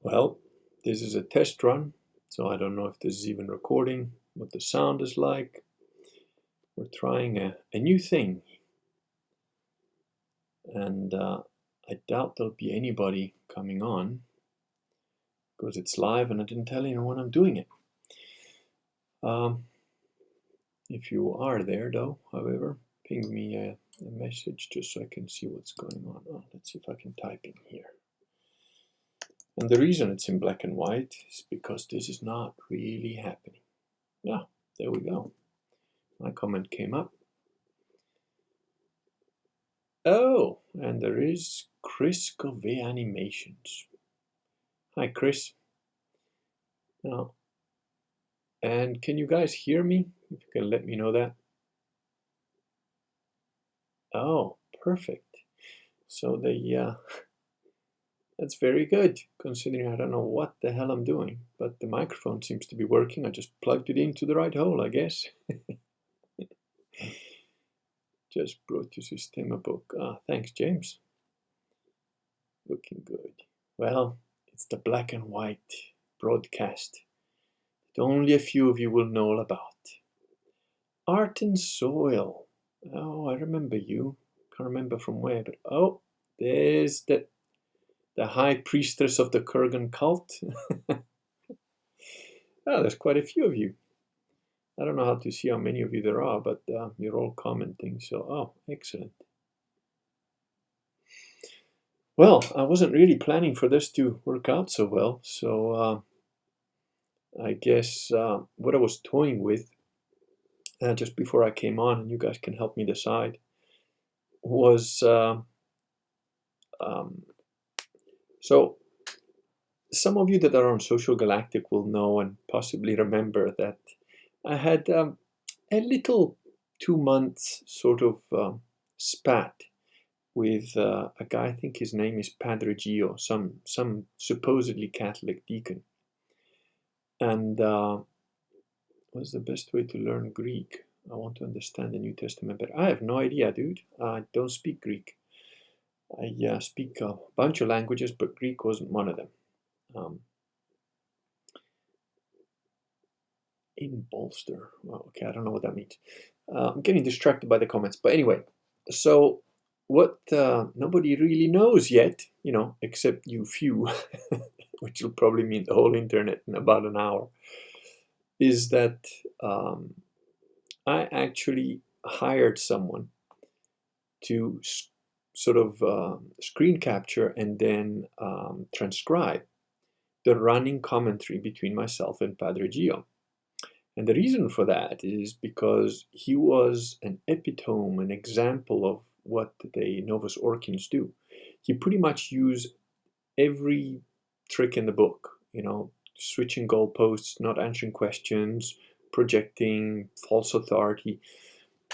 Well, this is a test run, so I don't know if this is even recording, what the sound is like. We're trying a new thing, and I doubt there'll be anybody coming on because it's live and I didn't tell anyone I'm doing it. If you are there, though, however, ping me a message just so I can see what's going on. Oh, let's see if I can type in here. And the reason it's in black and white is because this is not really happening. Yeah, there we go. My comment came up. Oh, and there is Chris Covey Animations. Hi, Chris. Now, and can you guys hear me? If you can let me know that. Oh, perfect. So that's very good, considering I don't know what the hell I'm doing, but the microphone seems to be working. I just plugged it into the right hole, I guess. Just brought you Systema book. Thanks, James. Looking good. Well, it's the black and white broadcast that only a few of you will know all about. Art and Soil. Oh, I remember you. Can't remember from where, but oh, there's the high priestess of the Kurgan cult. Oh, there's quite a few of you. I don't know how to see how many of you there are, but you're all commenting, so oh, excellent. Well, I wasn't really planning for this to work out so well, so I guess what I was toying with just before I came on, and you guys can help me decide, was so some of you that are on Social Galactic will know and possibly remember that I had a little 2 months sort of spat with a guy, I think his name is Padre Gio, some supposedly Catholic deacon. And what's the best way to learn Greek? I want to understand the New Testament better. I have no idea, dude. I don't speak Greek. I speak a bunch of languages, but Greek wasn't one of them. In bolster. Well, okay, I don't know what that means. I'm getting distracted by the comments. But anyway, so what nobody really knows yet, except you few, which will probably mean the whole internet in about an hour, is that I actually hired someone to sort of screen capture and then transcribe the running commentary between myself and Padre Gio. And the reason for that is because he was an epitome, an example of what the Novus Orchians do. He pretty much used every trick in the book, switching goalposts, not answering questions, projecting, false authority.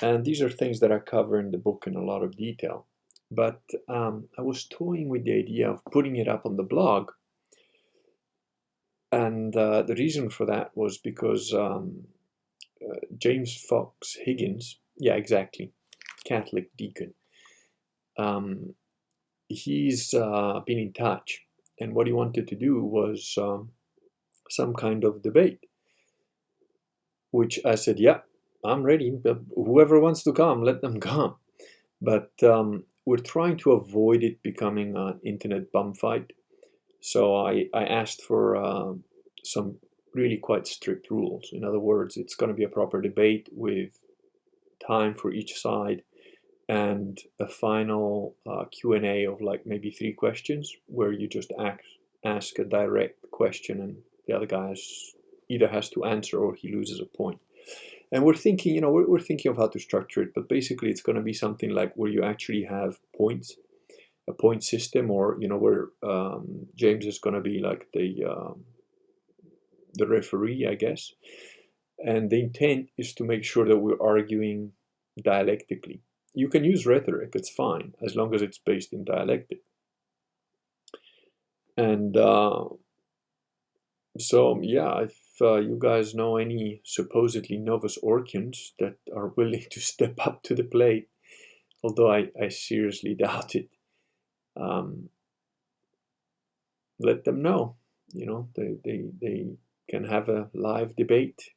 And these are things that I cover in the book in a lot of detail. But I was toying with the idea of putting it up on the blog. And the reason for that was because James Fox Higgins, yeah, exactly, Catholic deacon, he's been in touch. And what he wanted to do was some kind of debate, which I said, yeah, I'm ready. But whoever wants to come, let them come. But we're trying to avoid it becoming an internet bum fight. So I asked for some really quite strict rules. In other words, it's going to be a proper debate with time for each side and a final Q&A of like maybe 3 questions where you just ask a direct question and the other guy either has to answer or he loses a point. And we're thinking, we're thinking of how to structure it, but basically it's going to be something like where you actually have points, a point system, or where James is going to be like the referee, I guess. And the intent is to make sure that we're arguing dialectically. You can use rhetoric, it's fine, as long as it's based in dialectic. And so, yeah, if you guys know any supposedly Novus Orchians that are willing to step up to the plate, although I seriously doubt it, let them know. they can have a live debate.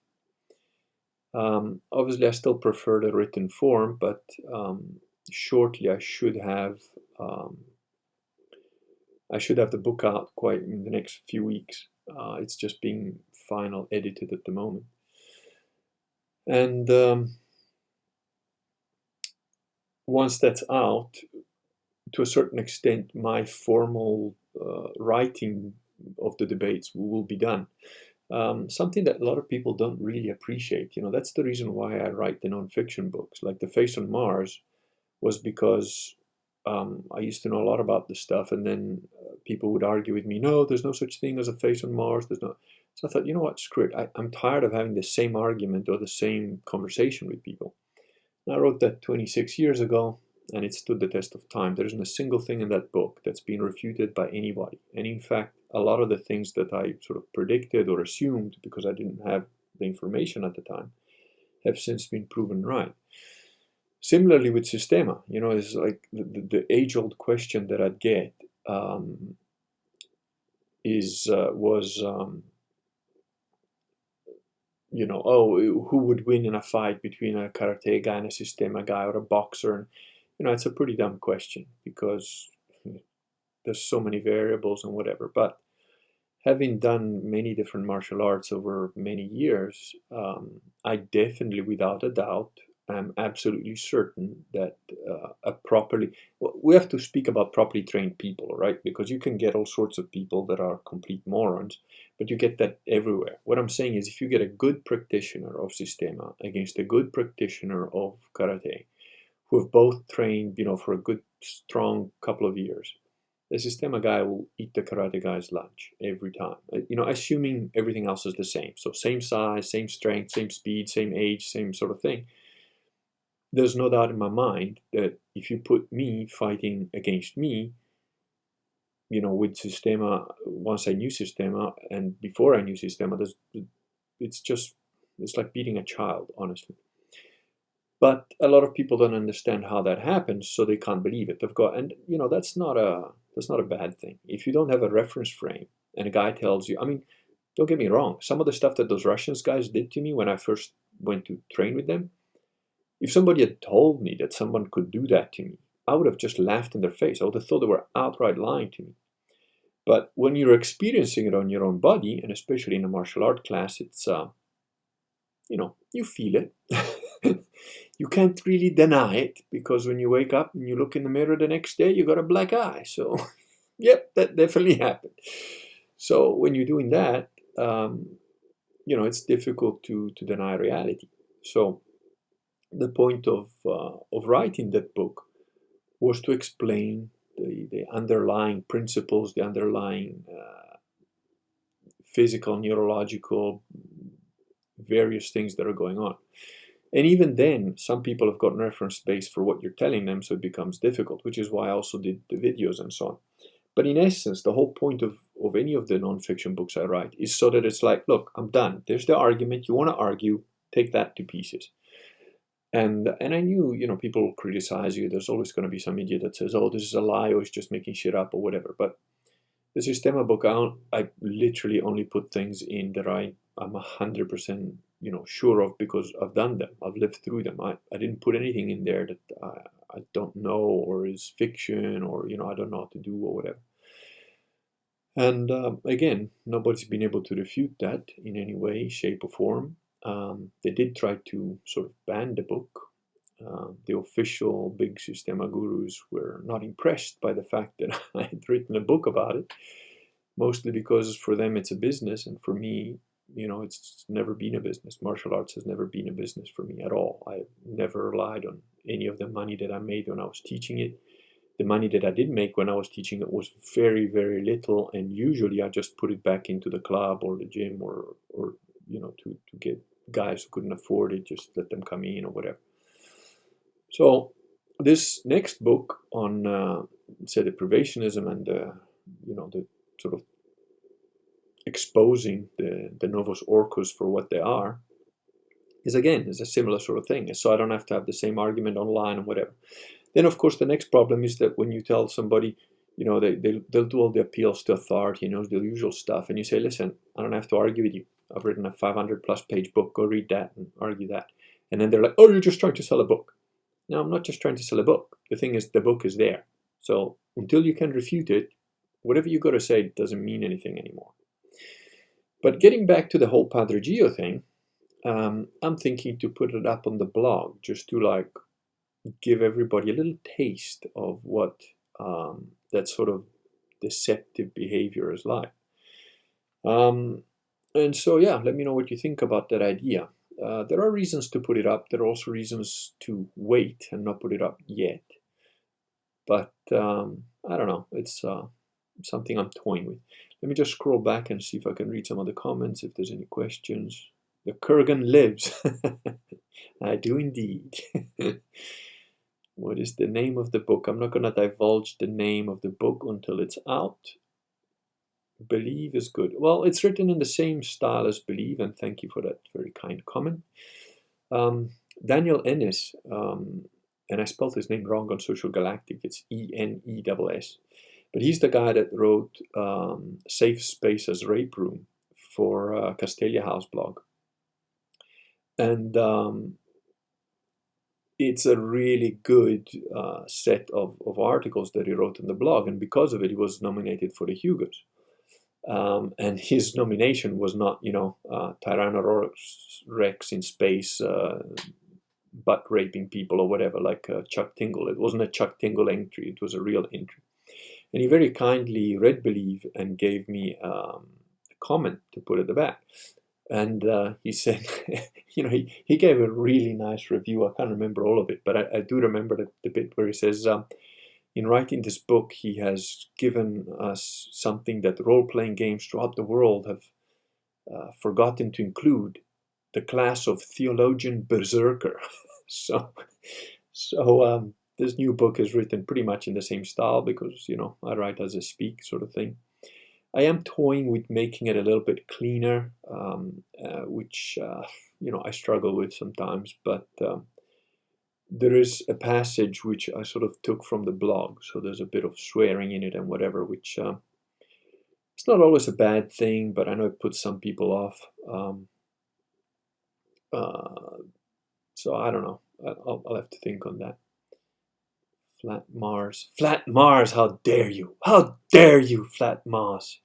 Obviously, I still prefer the written form, but shortly I should have the book out quite in the next few weeks. It's just being final edited at the moment, and once that's out, to a certain extent, my formal writing of the debates will be done. Something that a lot of people don't really appreciate. That's the reason why I write the nonfiction books. Like The Face on Mars was because I used to know a lot about this stuff, and then people would argue with me, no, there's no such thing as a face on Mars. There's no. So I thought, you know what, screw it. I'm tired of having the same argument or the same conversation with people. And I wrote that 26 years ago, and it stood the test of time. There isn't a single thing in that book that's been refuted by anybody. And in fact, a lot of the things that I sort of predicted or assumed because I didn't have the information at the time have since been proven right. Similarly with Systema, it's like the age-old question that I'd get who would win in a fight between a karate guy and a Systema guy or a boxer? And, it's a pretty dumb question because there's so many variables and whatever. But having done many different martial arts over many years, I definitely, without a doubt, am absolutely certain that we have to speak about properly trained people, right? Because you can get all sorts of people that are complete morons, but you get that everywhere. What I'm saying is if you get a good practitioner of Systema against a good practitioner of karate, who have both trained, for a good, strong couple of years, the Systema guy will eat the karate guy's lunch every time, assuming everything else is the same. So same size, same strength, same speed, same age, same sort of thing. There's no doubt in my mind that if you put me fighting against me, with Systema, once I knew Systema and before I knew Systema, it's like beating a child, honestly. But a lot of people don't understand how that happens, so they can't believe it. That's not a bad thing. If you don't have a reference frame and a guy tells you, don't get me wrong, some of the stuff that those Russians guys did to me when I first went to train with them, if somebody had told me that someone could do that to me, I would have just laughed in their face. I would have thought they were outright lying to me. But when you're experiencing it on your own body, and especially in a martial art class, it's, you feel it. You can't really deny it, because when you wake up and you look in the mirror the next day, you got a black eye. So, yep, that definitely happened. So when you're doing that, it's difficult to deny reality. So the point of writing that book was to explain the underlying principles, the underlying physical, neurological, various things that are going on. And even then, some people have gotten reference base for what you're telling them, so it becomes difficult, which is why I also did the videos and so on. But in essence, the whole point of any of the nonfiction books I write is so that it's like, look, I'm done. There's the argument. You want to argue, take that to pieces. And I knew, people will criticize you. There's always going to be some idiot that says, oh, this is a lie, or it's just making shit up or whatever. But the Systema book, I literally only put things in that I'm 100% sure of, because I've done them. I've lived through them. I didn't put anything in there that I don't know or is fiction or, I don't know how to do or whatever. And again, nobody's been able to refute that in any way, shape or form. They did try to sort of ban the book. The official big Systema gurus were not impressed by the fact that I had written a book about it, mostly because for them it's a business, and for me, it's never been a business. Martial arts has never been a business for me at all. I never relied on any of the money that I made when I was teaching it. The money that I did make when I was teaching it was very, very little, and usually I just put it back into the club or the gym or to get guys who couldn't afford it, just let them come in or whatever. So this next book on deprivationism and the sort of exposing the Novos Orcos for what they are is a similar sort of thing. So I don't have to have the same argument online and whatever. Then of course the next problem is that when you tell somebody you know, they'll do all the appeals to authority, you know, the usual stuff. And you say, listen, I don't have to argue with you. I've written a 500+ page book. Go read that and argue that. And then they're like, oh, you're just trying to sell a book. No, I'm not just trying to sell a book. The thing is, the book is there. So until you can refute it, whatever you got to say doesn't mean anything anymore. But getting back to the whole Padre Gio thing, I'm thinking to put it up on the blog just to like give everybody a little taste of what that sort of deceptive behavior is like. And so, yeah, let me know what you think about that idea. There are reasons to put it up. There are also reasons to wait and not put it up yet. But I don't know. It's something I'm toying with. Let me just scroll back and see if I can read some of the comments, if there's any questions. The Kurgan lives. I do indeed. What is the name of the book? I'm not going to divulge the name of the book until it's out. Believe is good. Well, it's written in the same style as Believe, and thank you for that very kind comment. Daniel Ennis, and I spelled his name wrong on Social Galactic. It's Eness. But he's the guy that wrote Safe Space as Rape Room for Castelia House blog. And it's a really good set of articles that he wrote on the blog. And because of it, he was nominated for the Hugos. And his nomination was not, you know, Tyrannosaurus Rex in space, butt raping people or whatever, like Chuck Tingle. It wasn't a Chuck Tingle entry, it was a real entry. And he very kindly read Believe and gave me a comment to put at the back. And he said, you know, he gave a really nice review. I can't remember all of it, but I do remember the bit where he says, in writing this book, he has given us something that role-playing games throughout the world have forgotten to include, the class of theologian berserker. So this new book is written pretty much in the same style because, you know, I write as I speak sort of thing. I am toying with making it a little bit cleaner, which, you know, I struggle with sometimes, but there is a passage which I sort of took from the blog, so there's a bit of swearing in it and whatever, which it's not always a bad thing, but I know it puts some people off. So I don't know. I'll have to think on that. Flat Mars. Flat Mars, how dare you? How dare you, Flat Mars?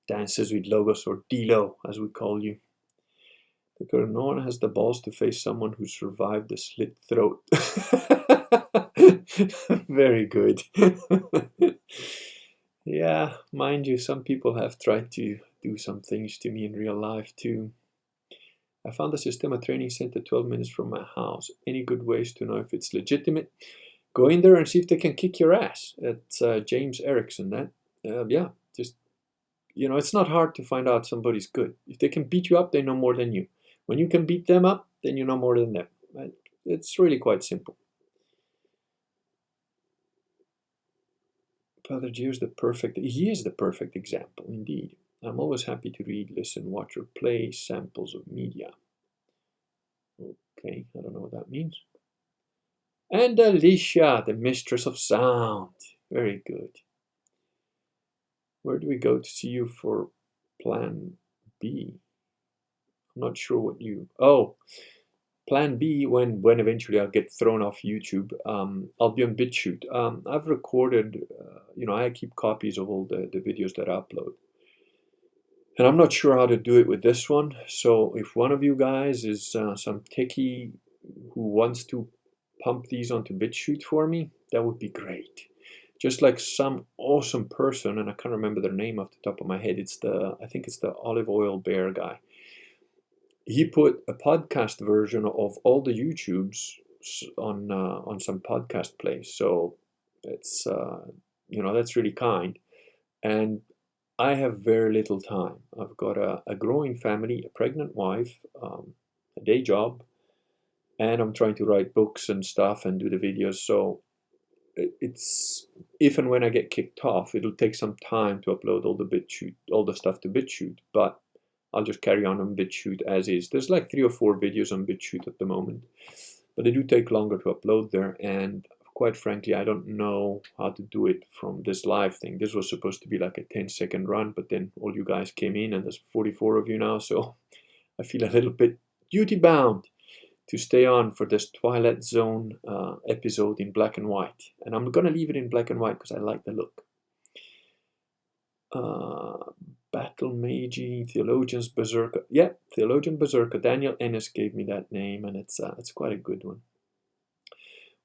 Dances with Logos, or Dilo, as we call you. Because no one has the balls to face someone who survived the slit throat. Very good. Yeah, mind you, some people have tried to do some things to me in real life too. I found the Systema training center 12 minutes from my house. Any good ways to know if it's legitimate? Go in there and see if they can kick your ass. It's James Erickson, that. Yeah, just, you know, it's not hard to find out somebody's good. If they can beat you up, they know more than you. When you can beat them up, then you know more than them. Right? It's really quite simple. Father Gio is he is the perfect example, indeed. I'm always happy to read, listen, watch, or play samples of media. Okay, I don't know what that means. And Alicia, the mistress of sound. Very good. Where do we go to see you for Plan B? I'm not sure what you... Oh, Plan B, when eventually I'll get thrown off YouTube, I'll be on BitChute. I've recorded, you know, I keep copies of all the videos that I upload. And I'm not sure how to do it with this one. So if one of you guys is some techie who wants to pump these onto BitChute for me, that would be great. Just like some awesome person, and I can't remember their name off the top of my head. I think it's the olive oil bear guy. He put a podcast version of all the YouTubes on some podcast place. So it's you know, that's really kind. And I have very little time. I've got a growing family, a pregnant wife, a day job, and I'm trying to write books and stuff and do the videos. So it's, if and when I get kicked off, it'll take some time to upload all the stuff to BitChute, but I'll just carry on BitChute as is. There's like 3 or 4 videos on BitChute at the moment, but they do take longer to upload there. And of quite frankly, I don't know how to do it from this live thing. This was supposed to be like a 10-second run, but then all you guys came in, and there's 44 of you now, so I feel a little bit duty-bound to stay on for this Twilight Zone episode in black and white. And I'm going to leave it in black and white because I like the look. Battle Magi, Theologian's Berserker. Yeah, Theologian Berserker. Daniel Ennis gave me that name, and it's quite a good one.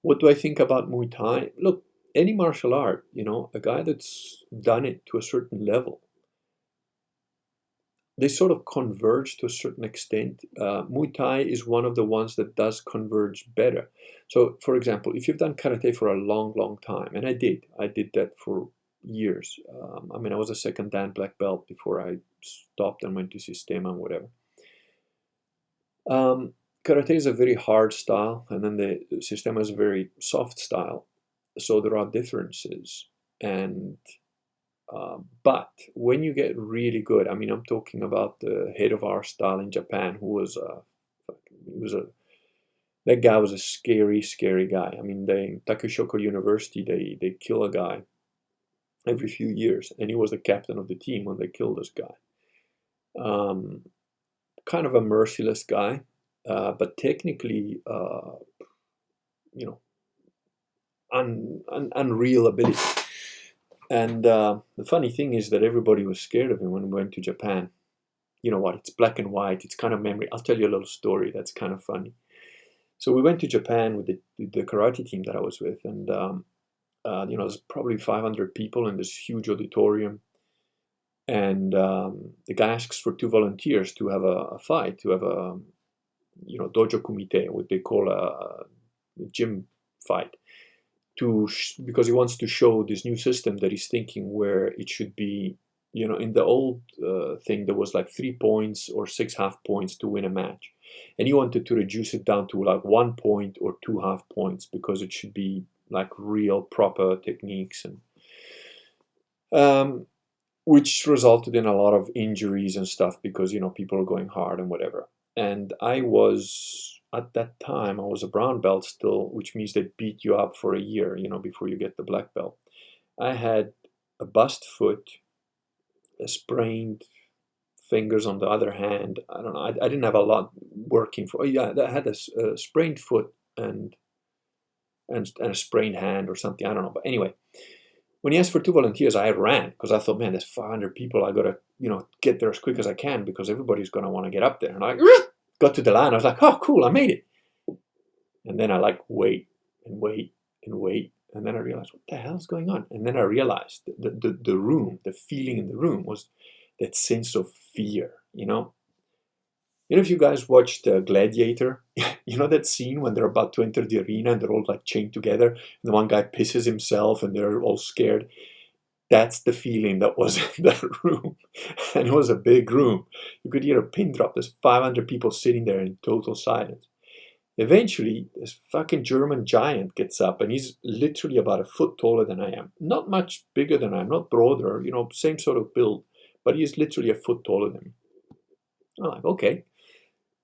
What do I think about Muay Thai? Look, any martial art, a guy that's done it to a certain level, they sort of converge to a certain extent. Muay Thai is one of the ones that does converge better. So, for example, if you've done karate for a long, long time, and I did that for years. I was a second Dan black belt before I stopped and went to Sistema and whatever. Karate is a very hard style, and then the Sistema is a very soft style. So there are differences. And but when you get really good, I'm talking about the head of our style in Japan, who was that guy was a scary, scary guy. In Takushoko University, they kill a guy every few years, and he was the captain of the team when they killed this guy. Kind of a merciless guy, but technically, unreal ability. And the funny thing is that everybody was scared of him when we went to Japan. You know what? It's black and white. It's kind of memory. I'll tell you a little story that's kind of funny. So we went to Japan with the karate team that I was with, and there's probably 500 people in this huge auditorium. And the guy asks for 2 volunteers to have a fight, to have a dojo kumite, what they call a gym fight. Because he wants to show this new system that he's thinking, where it should be, in the old thing, there was like 3 points or 6 half points to win a match. And he wanted to reduce it down to like 1 point or 2 half points, because it should be like real proper techniques, and which resulted in a lot of injuries and stuff, because, people are going hard and whatever. And at that time, I was a brown belt still, which means they beat you up for a year, before you get the black belt. I had a bust foot, a sprained fingers on the other hand. I don't know. I didn't have a lot working for. Yeah, I had a sprained foot and a sprained hand or something. I don't know. But anyway, when he asked for 2 volunteers, I ran, because I thought, man, there's 500 people. I gotta, get there as quick as I can, because everybody's gonna want to get up there. And I got to the line. I was like, oh, cool, I made it. And then I wait and wait and wait. And then I realized, what the hell's going on? And then I realized the room, the feeling in the room was that sense of fear, if you guys watched Gladiator, that scene when they're about to enter the arena and they're all like chained together, and the one guy pisses himself and they're all scared. That's the feeling that was in that room. And it was a big room. You could hear a pin drop. There's 500 people sitting there in total silence. Eventually, this fucking German giant gets up, and he's literally about a foot taller than I am. Not much bigger than I am, not broader, same sort of build, but he's literally a foot taller than me. I'm like, okay,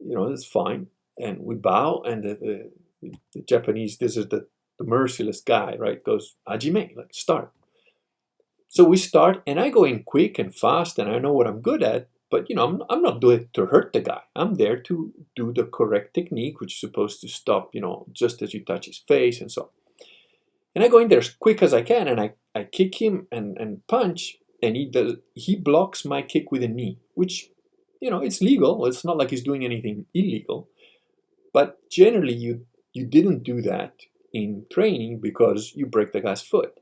that's fine. And we bow, and the Japanese, this is the merciless guy, right, goes, Hajime, start. So we start, and I go in quick and fast, and I know what I'm good at, but, I'm not doing it to hurt the guy. I'm there to do the correct technique, which is supposed to stop, just as you touch his face and so on. And I go in there as quick as I can, and I kick him and punch, and he blocks my kick with a knee, which, it's legal. It's not like he's doing anything illegal. But generally, you didn't do that in training, because you break the guy's foot.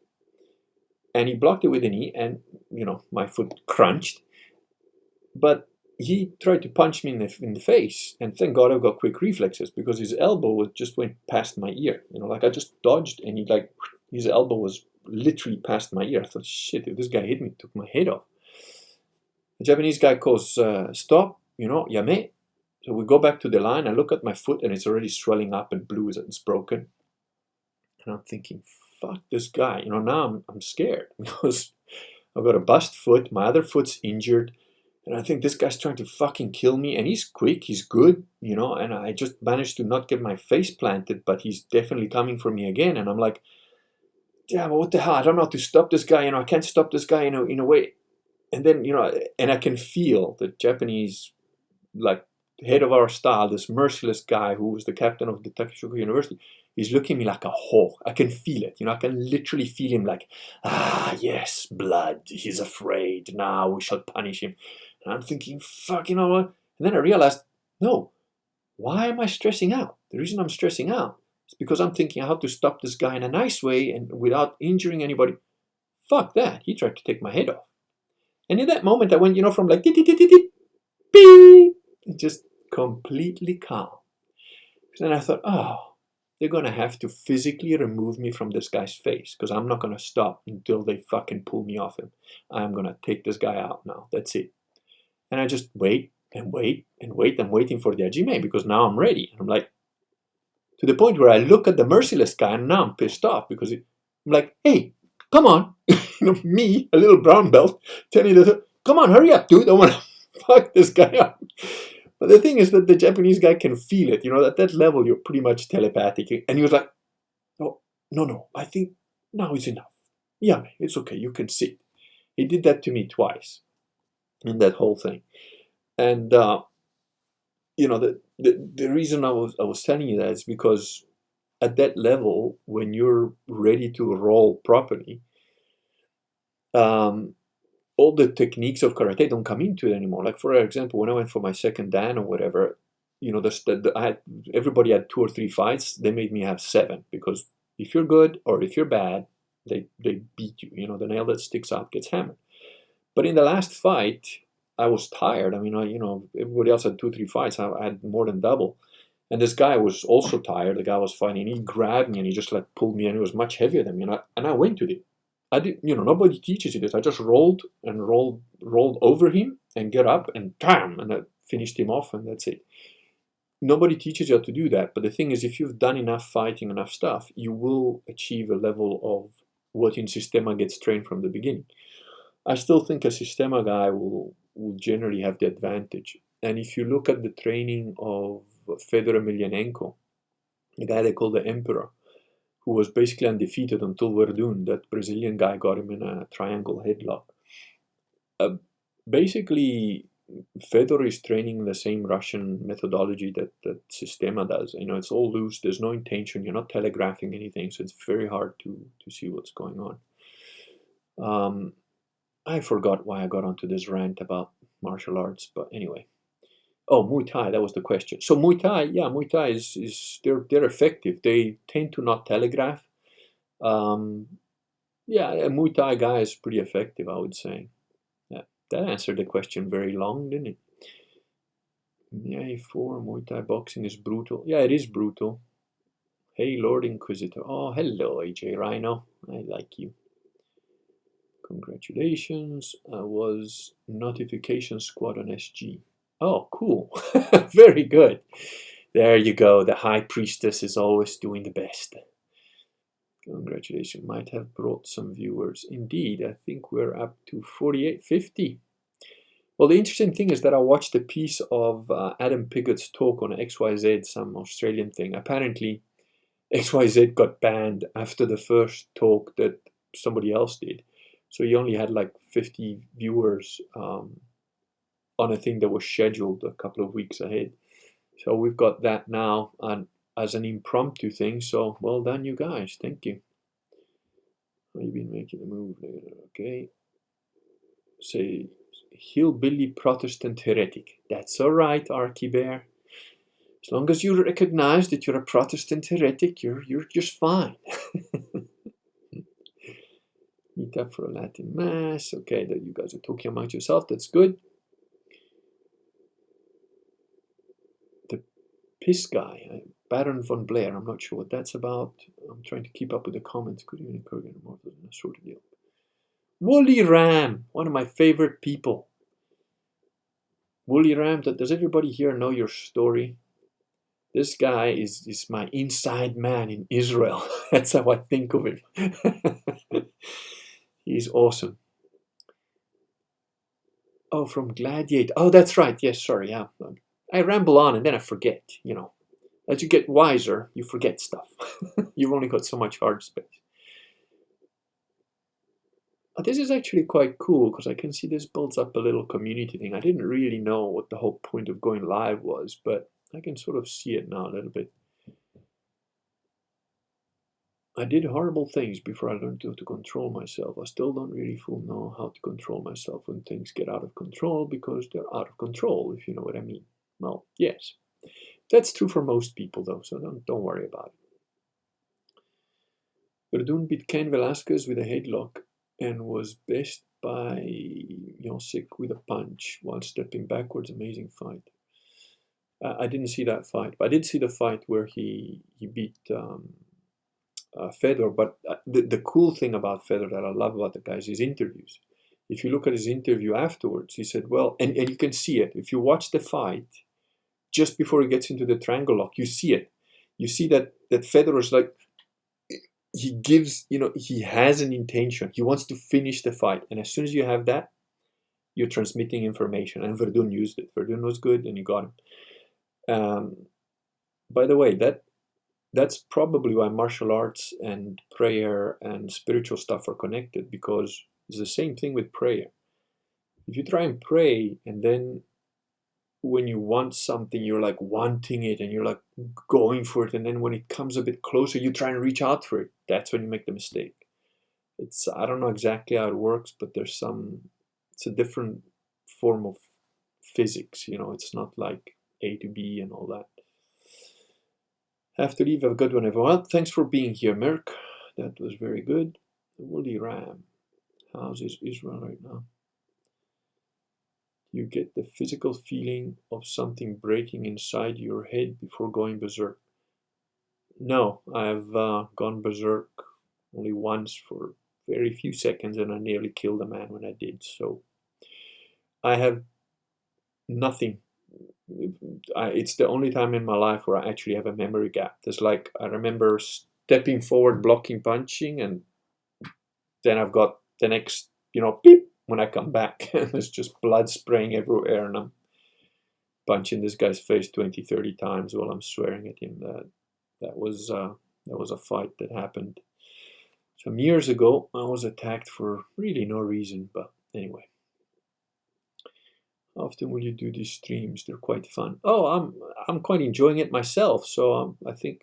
And he blocked it with a knee, and, my foot crunched. But he tried to punch me in the face, and thank God I've got quick reflexes, because his elbow just went past my ear. I just dodged, and his elbow was literally past my ear. I thought, shit, if this guy hit me, it took my head off. The Japanese guy goes, stop, yame. So we go back to the line. I look at my foot, and it's already swelling up and blue, it's broken. And I'm thinking, fuck this guy. Now I'm scared, because I've got a bust foot. My other foot's injured. And I think this guy's trying to fucking kill me. And he's quick. He's good, and I just managed to not get my face planted. But he's definitely coming for me again. And I'm like, yeah, but what the hell? I don't know how to stop this guy. I can't stop this guy in a way. And then, and I can feel the Japanese, like, head of our style, this merciless guy who was the captain of the Takashoku University, he's looking at me like a hawk. I can feel it. I can literally feel him like, yes, blood. He's afraid. Now we shall punish him. And I'm thinking, fuck, what? And then I realized, no, why am I stressing out? The reason I'm stressing out is because I'm thinking how to stop this guy in a nice way and without injuring anybody. Fuck that. He tried to take my head off. And in that moment, I went, from like, just completely calm. Then I thought, they're going to have to physically remove me from this guy's face because I'm not going to stop until they fucking pull me off him. I'm going to take this guy out now. That's it. And I just wait and wait and wait. I'm waiting for the hajime because now I'm ready. I'm like, to the point where I look at the merciless guy and now I'm pissed off because I'm like, hey, come on. Me, a little brown belt, telling you, come on, hurry up, dude. I want to fuck this guy up. But the thing is that the Japanese guy can feel it. At that level, you're pretty much telepathic. And he was like, oh, no, I think now it's enough. Yeah, it's okay. You can sit. He did that to me twice in that whole thing. And, the reason I was telling you that is because at that level, when you're ready to roll properly, all the techniques of karate don't come into it anymore. Like, for example, when I went for my second dan or whatever, everybody had 2 or 3 fights. They made me have 7 because if you're good or if you're bad, they beat you. The nail that sticks out gets hammered. But in the last fight, I was tired. I mean, everybody else had 2 or 3 fights. I had more than double. And this guy was also tired. The guy was fighting. He grabbed me and he just pulled me, and he was much heavier than me. And I went to it. I didn't, nobody teaches you this. I just rolled over him and get up and bam, and I finished him off, and that's it. Nobody teaches you how to do that. But the thing is, if you've done enough fighting, enough stuff, you will achieve a level of what in Sistema gets trained from the beginning. I still think a Sistema guy will generally have the advantage. And if you look at the training of Fedor Emelianenko, the guy they call the Emperor, who was basically undefeated until Verdun, that Brazilian guy got him in a triangle headlock. Basically, Fedor is training the same Russian methodology that Sistema does. It's all loose. There's no intention. You're not telegraphing anything, so it's very hard to see what's going on. I forgot why I got onto this rant about martial arts, but anyway. Oh, Muay Thai, that was the question. So Muay Thai is they're effective. They tend to not telegraph. A Muay Thai guy is pretty effective, I would say. Yeah, that answered the question very long, didn't it? Yeah, 4 Muay Thai boxing is brutal. Yeah, it is brutal. Hey, Lord Inquisitor. Oh, hello, AJ Rhino. I like you. Congratulations. I was Notification Squad on SG. Oh, cool. Very good. There you go. The High Priestess is always doing the best. Congratulations. Might have brought some viewers. Indeed, I think we're up to 48, 50. Well, the interesting thing is that I watched a piece of Adam Piggott's talk on XYZ, some Australian thing. Apparently, XYZ got banned after the first talk that somebody else did. So he only had 50 viewers on a thing that was scheduled a couple of weeks ahead. So we've got that now as an impromptu thing. So well done, you guys. Thank you. You've been making the move. Okay. Say hillbilly Protestant heretic. That's all right, Archie Bear. As long as you recognize that you're a Protestant heretic, you're just fine. Meet up for a Latin Mass. Okay, that you guys are talking amongst yourself. That's good. The piss guy, Baron von Blair. I'm not sure what that's about. I'm trying to keep up with the comments. Could even Kurgan more than a sort of deal. Woolly Ram, one of my favorite people. Woolly Ram, does everybody here know your story? This guy is my inside man in Israel. That's how I think of him. He's awesome. Oh, from Gladiator. Oh, that's right. Yes, sorry. Yeah. I ramble on and then I forget, As you get wiser, you forget stuff. You've only got so much hard space. This is actually quite cool because I can see this builds up a little community thing. I didn't really know what the whole point of going live was, but I can sort of see it now a little bit. I did horrible things before I learned to control myself. I still don't really fully know how to control myself when things get out of control because they're out of control, if you know what I mean. Well, yes. That's true for most people, though, so don't worry about it. Bearden beat Cain Velasquez with a headlock and was best by Josic with a punch while stepping backwards. Amazing fight. I didn't see that fight, but I did see the fight where he beat Fedor. But the cool thing about Fedor that I love about the guy is his interviews. If you look at his interview afterwards, he said, well, and you can see it. If you watch the fight, just before he gets into the triangle lock, you see it. You see that Fedor is like, he gives, he has an intention. He wants to finish the fight. And as soon as you have that, you're transmitting information. And Verdun used it. Verdun was good and he got him. By the way, that's probably why martial arts and prayer and spiritual stuff are connected, because it's the same thing with prayer. If you try and pray and then when you want something, you're like wanting it and you're like going for it, and then when it comes a bit closer, you try and reach out for it. That's when you make the mistake. I don't know exactly how it works, but it's a different form of physics. It's not like A to B and all that. Have to leave. Have a good one, everyone. Thanks for being here, Merck. That was very good. Woolly Ram. How's Israel right now? You get the physical feeling of something breaking inside your head before going berserk. No, I've gone berserk only once for very few seconds, and I nearly killed a man when I did. So I have nothing. It's the only time in my life where I actually have a memory gap. There's like, I remember stepping forward, blocking, punching, and then I've got the next, beep, when I come back. And there's just blood spraying everywhere, and I'm punching this guy's face 20, 30 times while I'm swearing at him. That was a fight that happened some years ago. I was attacked for really no reason, but anyway. How often will you do these streams? They're quite fun. Oh, I'm quite enjoying it myself. So I think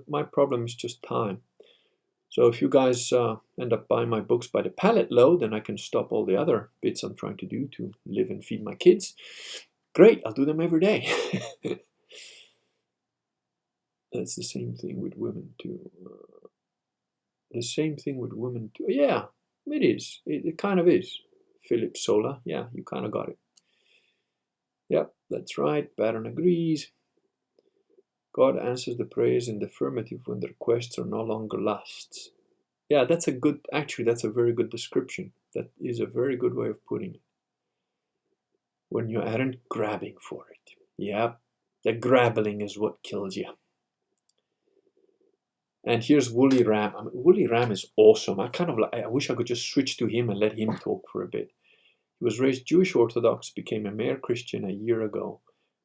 my problem is just time. So if you guys end up buying my books by the pallet load, then I can stop all the other bits I'm trying to do to live and feed my kids. Great, I'll do them every day. That's the same thing with women too. The same thing with women too. Yeah, it is. It kind of is. Philip Sola. Yeah, you kind of got it. Yep, that's right. Bearden agrees. God answers the prayers in the affirmative when the requests are no longer lusts. Yeah, that's a very good description. That is a very good way of putting it. When you aren't grabbing for it. Yep, the grabbling is what kills you. And here's Woolly Ram. Woolly Ram is awesome. I wish I could just switch to him and let him talk for a bit. He was raised Jewish Orthodox, became a mere Christian a year ago.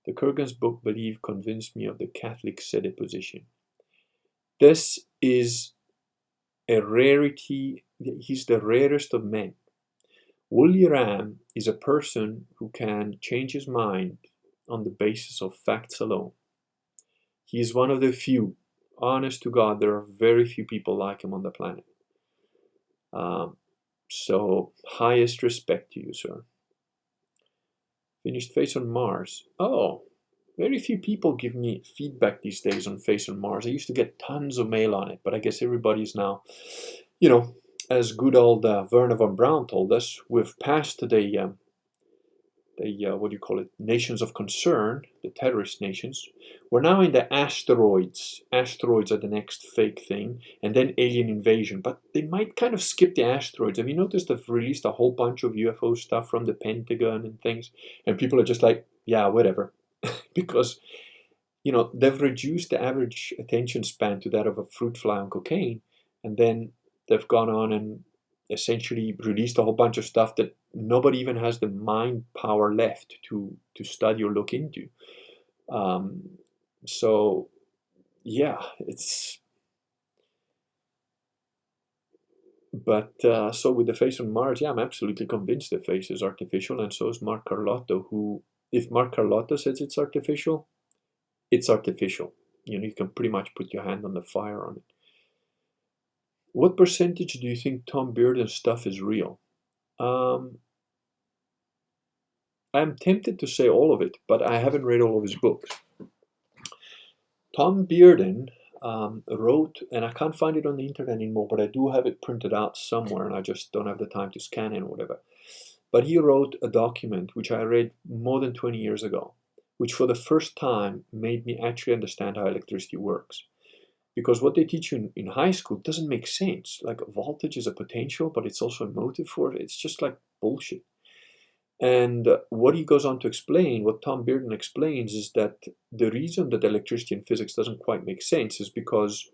The Kurgan's book, Believe, convinced me of the Catholic Sede position. This is a rarity. He's the rarest of men. Woolly Ram is a person who can change his mind on the basis of facts alone. He is one of the few. Honest to God, there are very few people like him on the planet. So, highest respect to you, sir. Finished Face on Mars. Oh, very few people give me feedback these days on Face on Mars. I used to get tons of mail on it, but I guess everybody's now, as good old Werner von Braun told us, we've passed the what do you call it, nations of concern, the terrorist nations. We're now in the asteroids. Asteroids are the next fake thing, and then alien invasion. But they might kind of skip the asteroids. Have you noticed they've released a whole bunch of UFO stuff from the Pentagon and things? And people are just like, yeah, whatever. Because, they've reduced the average attention span to that of a fruit fly on cocaine. And then they've gone on and essentially released a whole bunch of stuff that nobody even has the mind power left to study or look into. So yeah, it's But so with the face on Mars, yeah, I'm absolutely convinced the face is artificial, and so is Mark Carlotto, who, if Mark Carlotto says it's artificial. You can pretty much put your hand on the fire on it. What percentage do you think Tom Bearden's stuff is real? I'm tempted to say all of it, but I haven't read all of his books. Tom Bearden wrote, and I can't find it on the internet anymore, but I do have it printed out somewhere, and I just don't have the time to scan it or whatever. But he wrote a document which I read more than 20 years ago, which for the first time made me actually understand how electricity works. Because what they teach you in high school doesn't make sense. Like voltage is a potential, but it's also a motive force. It's just like bullshit. And what he goes on to explain, what Tom Bearden explains, is that the reason that electricity and physics doesn't quite make sense is because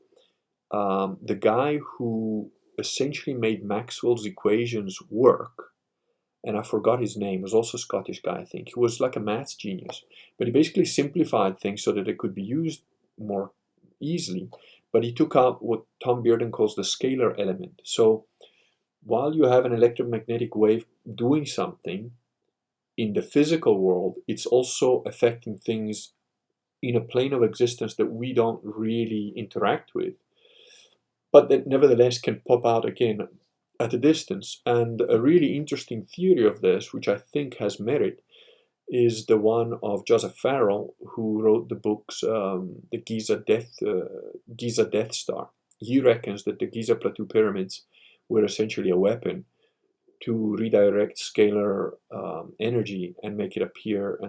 the guy who essentially made Maxwell's equations work, and I forgot his name, was also a Scottish guy, I think. He was like a maths genius, but he basically simplified things so that it could be used more easily. But he took out what Tom Bearden calls the scalar element. So while you have an electromagnetic wave doing something in the physical world, it's also affecting things in a plane of existence that we don't really interact with, but that nevertheless can pop out again at a distance. And a really interesting theory of this, which I think has merit, is the one of Joseph Farrell, who wrote the books the Giza Death Star. He reckons that the Giza Plateau pyramids were essentially a weapon to redirect scalar energy and make it appear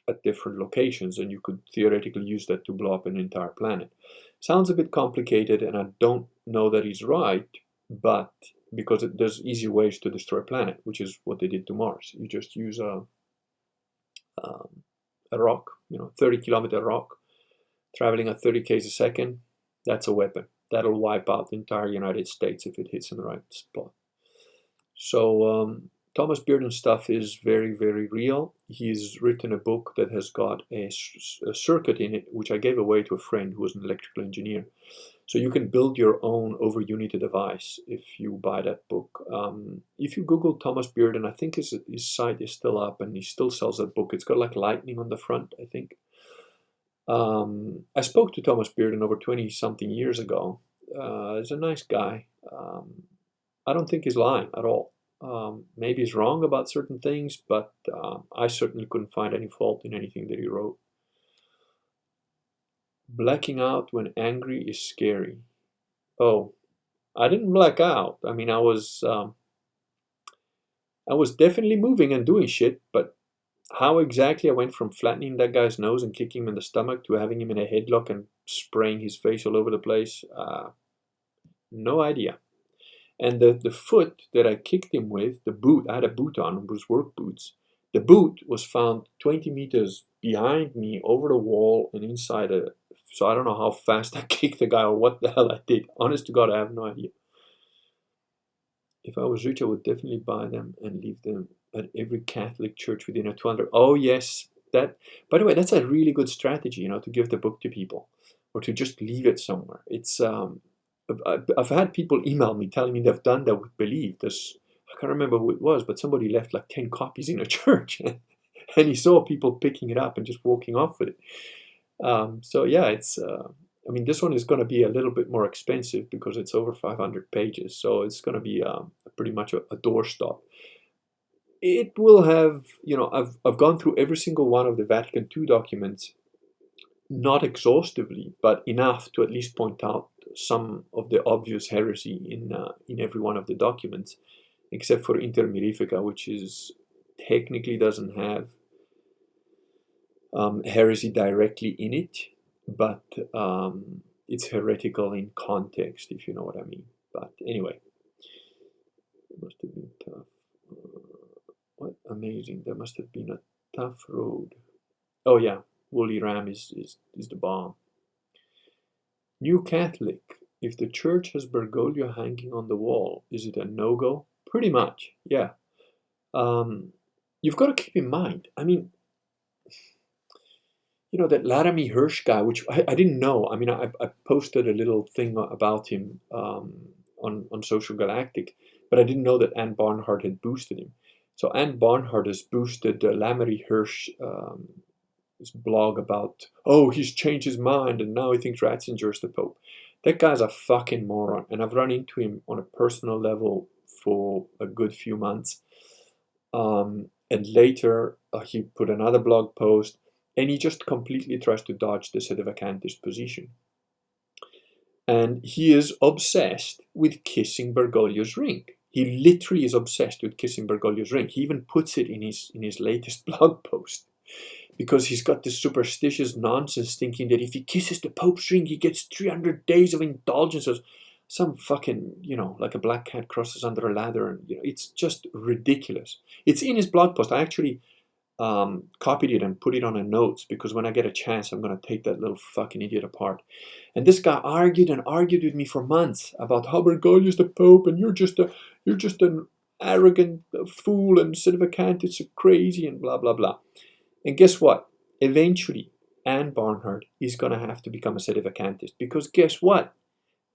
at different locations, and you could theoretically use that to blow up an entire planet. Sounds a bit complicated, and I don't know that he's right, but because there's easy ways to destroy a planet, which is what they did to Mars. You just use a rock, 30-kilometer rock, traveling at 30 k's a second. That's a weapon. That'll wipe out the entire United States if it hits in the right spot. So Thomas Bearden's stuff is very, very real. He's written a book that has got a circuit in it, which I gave away to a friend who was an electrical engineer. So you can build your own over-unity device if you buy that book. If you Google Thomas Bearden, I think his site is still up and he still sells that book. It's got like lightning on the front, I think. I spoke to Thomas Bearden over 20-something years ago. He's a nice guy. I don't think he's lying at all. Maybe he's wrong about certain things, but I certainly couldn't find any fault in anything that he wrote. Blacking out when angry is scary. Oh, I didn't black out. I mean, I was definitely moving and doing shit, but how exactly I went from flattening that guy's nose and kicking him in the stomach to having him in a headlock and spraying his face all over the place, no idea. And the foot that I kicked him with, the boot, I had a boot on, it was work boots. The boot was found 20 meters behind me over the wall and inside so I don't know how fast I kicked the guy or what the hell I did. Honest to God, I have no idea. If I was rich, I would definitely buy them and leave them at every Catholic church within a 200. Oh yes, that. By the way, that's a really good strategy, to give the book to people, or to just leave it somewhere. It's I've had people email me telling me they've done that with Believe. I can't remember who it was, but somebody left like 10 copies in a church, and he saw people picking it up and just walking off with it. So yeah, it's. I mean, this one is going to be a little bit more expensive because it's over 500 pages, so it's going to be pretty much a doorstop. It will have, I've gone through every single one of the Vatican II documents, not exhaustively, but enough to at least point out some of the obvious heresy in every one of the documents, except for Inter Mirifica, which technically doesn't have heresy directly in it, but it's heretical in context, if you know what I mean. But anyway, it must have been tough. What amazing! That must have been a tough road. Oh yeah, Woolly Ram is the bomb. New Catholic. If the church has Bergoglio hanging on the wall, is it a no-go? Pretty much, yeah. You've got to keep in mind, I mean, that Laramie Hirsch guy, which I didn't know. I mean, I posted a little thing about him on Social Galactic, but I didn't know that Anne Barnhart had boosted him. So Anne Barnhart has boosted Lamory Hirsch, this blog about, oh, he's changed his mind and now he thinks Ratzinger's the Pope. That guy's a fucking moron, and I've run into him on a personal level for a good few months. And later he put another blog post, and he just completely tries to dodge the sedevacantist position. And he is obsessed with kissing Bergoglio's ring. He literally is obsessed with kissing Bergoglio's ring. He even puts it in his latest blog post, because he's got this superstitious nonsense thinking that if he kisses the Pope's ring, he gets 300 days of indulgences. Some fucking, like a black cat crosses under a ladder. And, it's just ridiculous. It's in his blog post. I actually copied it and put it on a notes, because when I get a chance, I'm going to take that little fucking idiot apart. And this guy argued and argued with me for months about how Bergoglio's the Pope and you're just an arrogant fool and sedevacantists are crazy and blah, blah, blah. And guess what? Eventually, Anne Barnhart is going to have to become a sedevacantist, because guess what?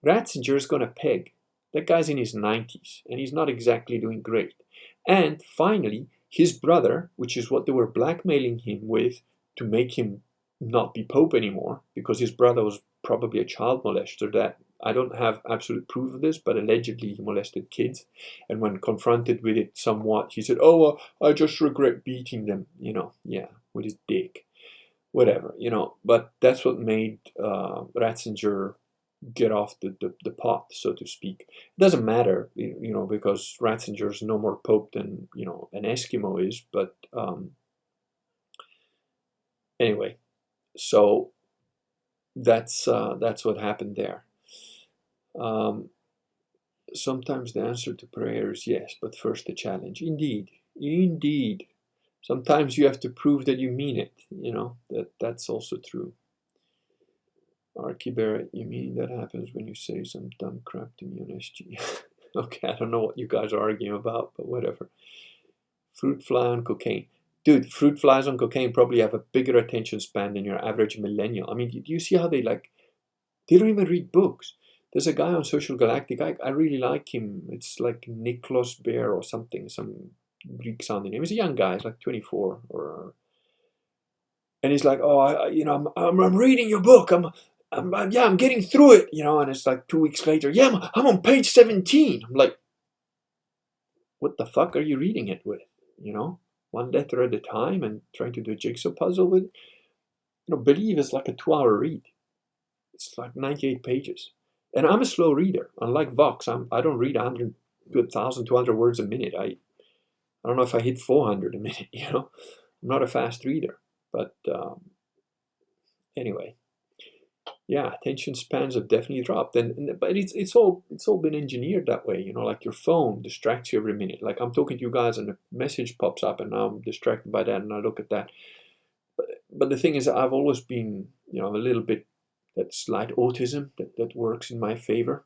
Ratzinger is going to peg. That guy's in his 90s, and he's not exactly doing great. And finally, his brother, which is what they were blackmailing him with to make him not be Pope anymore, because his brother was probably a child molester. That I don't have absolute proof of this, but allegedly he molested kids. And when confronted with it somewhat, he said, oh, I just regret beating them, with his dick. Whatever, But that's what made Ratzinger get off the pot, so to speak. It doesn't matter, because Ratzinger's no more Pope than, an Eskimo is. But anyway, so that's what happened there. Sometimes the answer to prayer is yes, but first the challenge. Indeed. Sometimes you have to prove that you mean it, that's also true. Archie Barrett, you mean that happens when you say some dumb crap to me on SG? Okay, I don't know what you guys are arguing about, but whatever. Fruit fly on cocaine. Dude, fruit flies on cocaine probably have a bigger attention span than your average millennial. I mean, do you see how they don't even read books? There's a guy on Social Galactic, I really like him. It's like Niklos Bear or something, some Greek sounding name. He's a young guy, he's like 24 and he's like, oh, I'm reading your book. I'm getting through it, and it's like 2 weeks later, I'm on page 17. I'm like, what the fuck are you reading it with? One letter at a time and trying to do a jigsaw puzzle with. Believe is like a 2-hour read. It's like 98 pages. And I'm a slow reader. Unlike Vox, I don't read 1,200 words a minute. I don't know if I hit 400 a minute, I'm not a fast reader. But anyway, yeah, attention spans have definitely dropped. But it's all been engineered that way, like your phone distracts you every minute. Like I'm talking to you guys and a message pops up and now I'm distracted by that and I look at that. But the thing is, I've always been, a little bit that slight autism that works in my favor.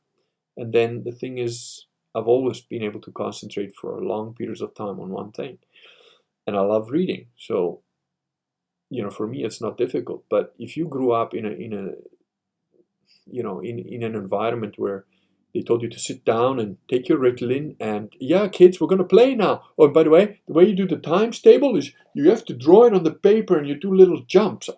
And then the thing is, I've always been able to concentrate for long periods of time on one thing. And I love reading. So, for me, it's not difficult. But if you grew up in an environment where they told you to sit down and take your Ritalin and, yeah, kids, we're going to play now. Oh, and by the way you do the times table is you have to draw it on the paper and you do little jumps.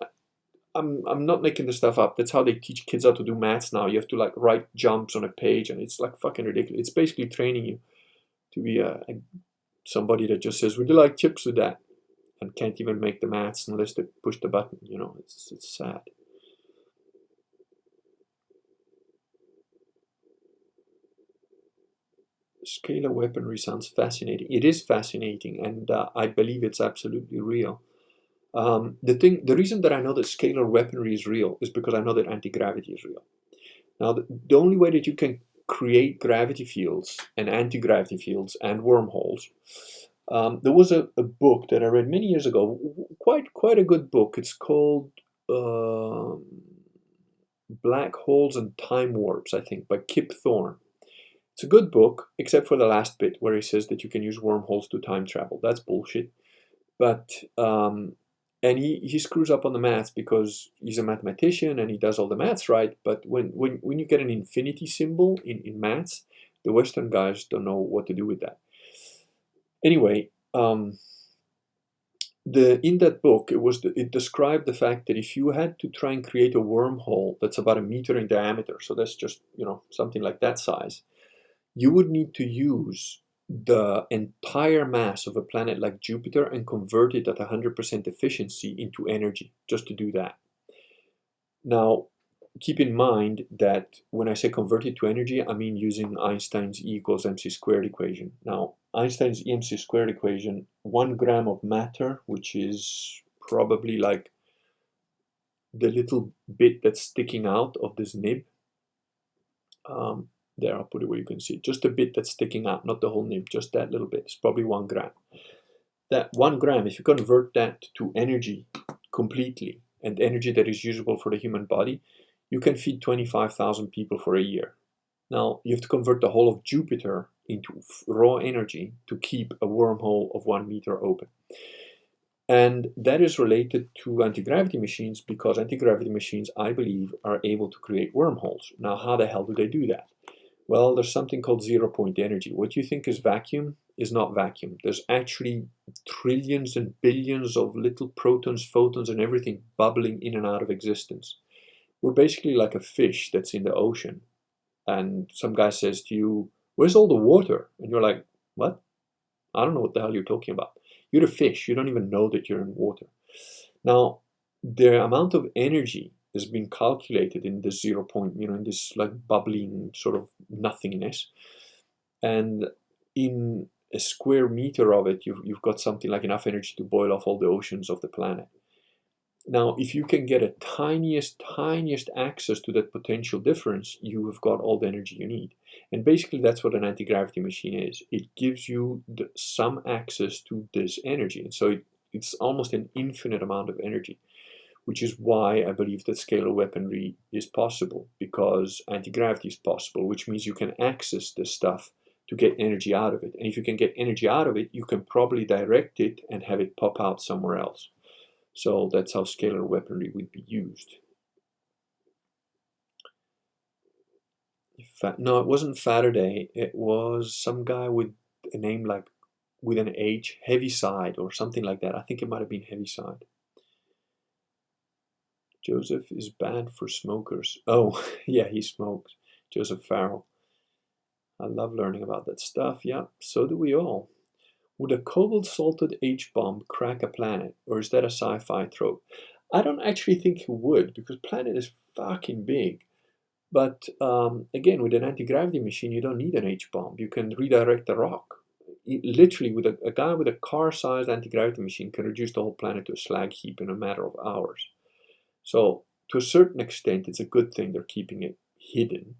I'm not making this stuff up. That's how they teach kids how to do maths now. You have to write jumps on a page, and it's like fucking ridiculous. It's basically training you to be somebody that just says, "Would you like chips with that?" and can't even make the maths unless they push the button. It's sad. Scalar weaponry sounds fascinating. It is fascinating, and I believe it's absolutely real. The reason that I know that scalar weaponry is real is because I know that anti-gravity is real. Now, the only way that you can create gravity fields and anti-gravity fields and wormholes, there was a book that I read many years ago, quite a good book. It's called Black Holes and Time Warps, I think, by Kip Thorne. It's a good book, except for the last bit where he says that you can use wormholes to time travel. That's bullshit. But and he screws up on the maths because he's a mathematician and he does all the maths right. But when you get an infinity symbol in maths, The Western guys don't know what to do with that. Anyway, in that book, it described the fact that if you had to try and create a wormhole that's about 1 meter in diameter, so that's just, something like that size, you would need to use the entire mass of a planet like Jupiter and convert it at 100% efficiency into energy, just to do that. Now, keep in mind that when I say convert it to energy, I mean using Einstein's E equals mc squared equation. Now, Einstein's mc squared equation, 1 gram of matter, which is probably like the little bit that's sticking out of this nib. There, I'll put it where you can see it. Just a bit that's sticking out, not the whole nib, just that little bit. It's probably 1 gram. That 1 gram, if you convert that to energy completely, and energy that is usable for the human body, you can feed 25,000 people for a year. Now, you have to convert the whole of Jupiter into raw energy to keep a wormhole of 1 meter open. And that is related to anti-gravity machines, because anti-gravity machines, I believe, are able to create wormholes. Now, how the hell do they do that? Well, there's something called zero-point energy. What you think is vacuum is not vacuum. There's actually trillions and billions of little protons, photons, and everything bubbling in and out of existence. We're basically like a fish that's in the ocean. And some guy says to you, "Where's all the water?" And you're like, "What? I don't know what the hell you're talking about." You're a fish. You don't even know that you're in water. Now, the amount of energy has been calculated in this 0 point, in this like bubbling sort of nothingness. And in a square meter of it, you've got something like enough energy to boil off all the oceans of the planet. Now, if you can get a tiniest access to that potential difference, you have got all the energy you need. And basically, that's what an anti-gravity machine is. It gives you some access to this energy. And so it's almost an infinite amount of energy, which is why I believe that scalar weaponry is possible, because anti-gravity is possible, which means you can access this stuff to get energy out of it. And if you can get energy out of it, you can probably direct it and have it pop out somewhere else. So that's how scalar weaponry would be used. No, it wasn't Faraday. It was some guy with a name like with an H, Heaviside or something like that. I think it might have been Heaviside. Joseph is bad for smokers. Oh, yeah, he smokes. Joseph Farrell. I love learning about that stuff. Yeah, so do we all. Would a cobalt-salted H-bomb crack a planet, or is that a sci-fi trope? I don't actually think it would, because planet is fucking big. But again, with an anti-gravity machine, you don't need an H-bomb. You can redirect the rock. Literally, with a guy with a car-sized anti-gravity machine can reduce the whole planet to a slag heap in a matter of hours. So, to a certain extent, it's a good thing they're keeping it hidden.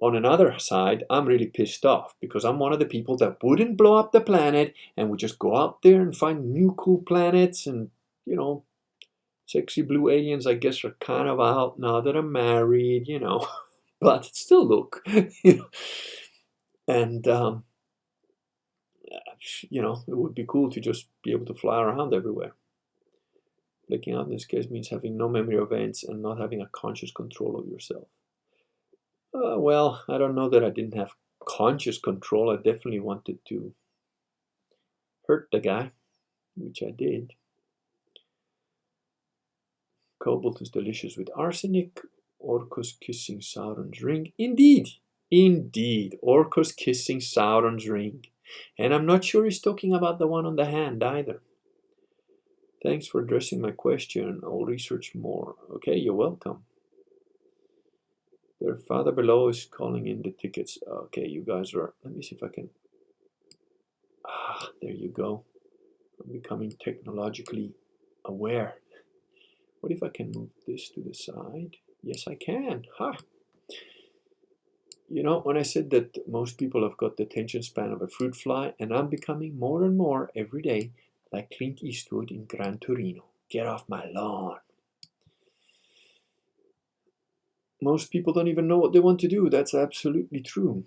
On another side, I'm really pissed off, because I'm one of the people that wouldn't blow up the planet and would just go out there and find new cool planets. And, sexy blue aliens, I guess, are kind of out now that I'm married, but still look, And, it would be cool to just be able to fly around everywhere. Blinking out in this case means having no memory of events and not having a conscious control of yourself. Well, I don't know that I didn't have conscious control. I definitely wanted to hurt the guy, which I did. Cobalt is delicious with arsenic. Orcus kissing Sauron's ring. Indeed, Orcus kissing Sauron's ring. And I'm not sure he's talking about the one on the hand either. Thanks for addressing my question. I'll research more. Okay, you're welcome. Their father below is calling in the tickets. Okay, you guys are... Let me see if I can... there you go. I'm becoming technologically aware. What if I can move this to the side? Yes, I can. Ha! When I said that most people have got the attention span of a fruit fly, and I'm becoming more and more every day like Clint Eastwood in Gran Torino. Get off my lawn. Most people don't even know what they want to do. That's absolutely true.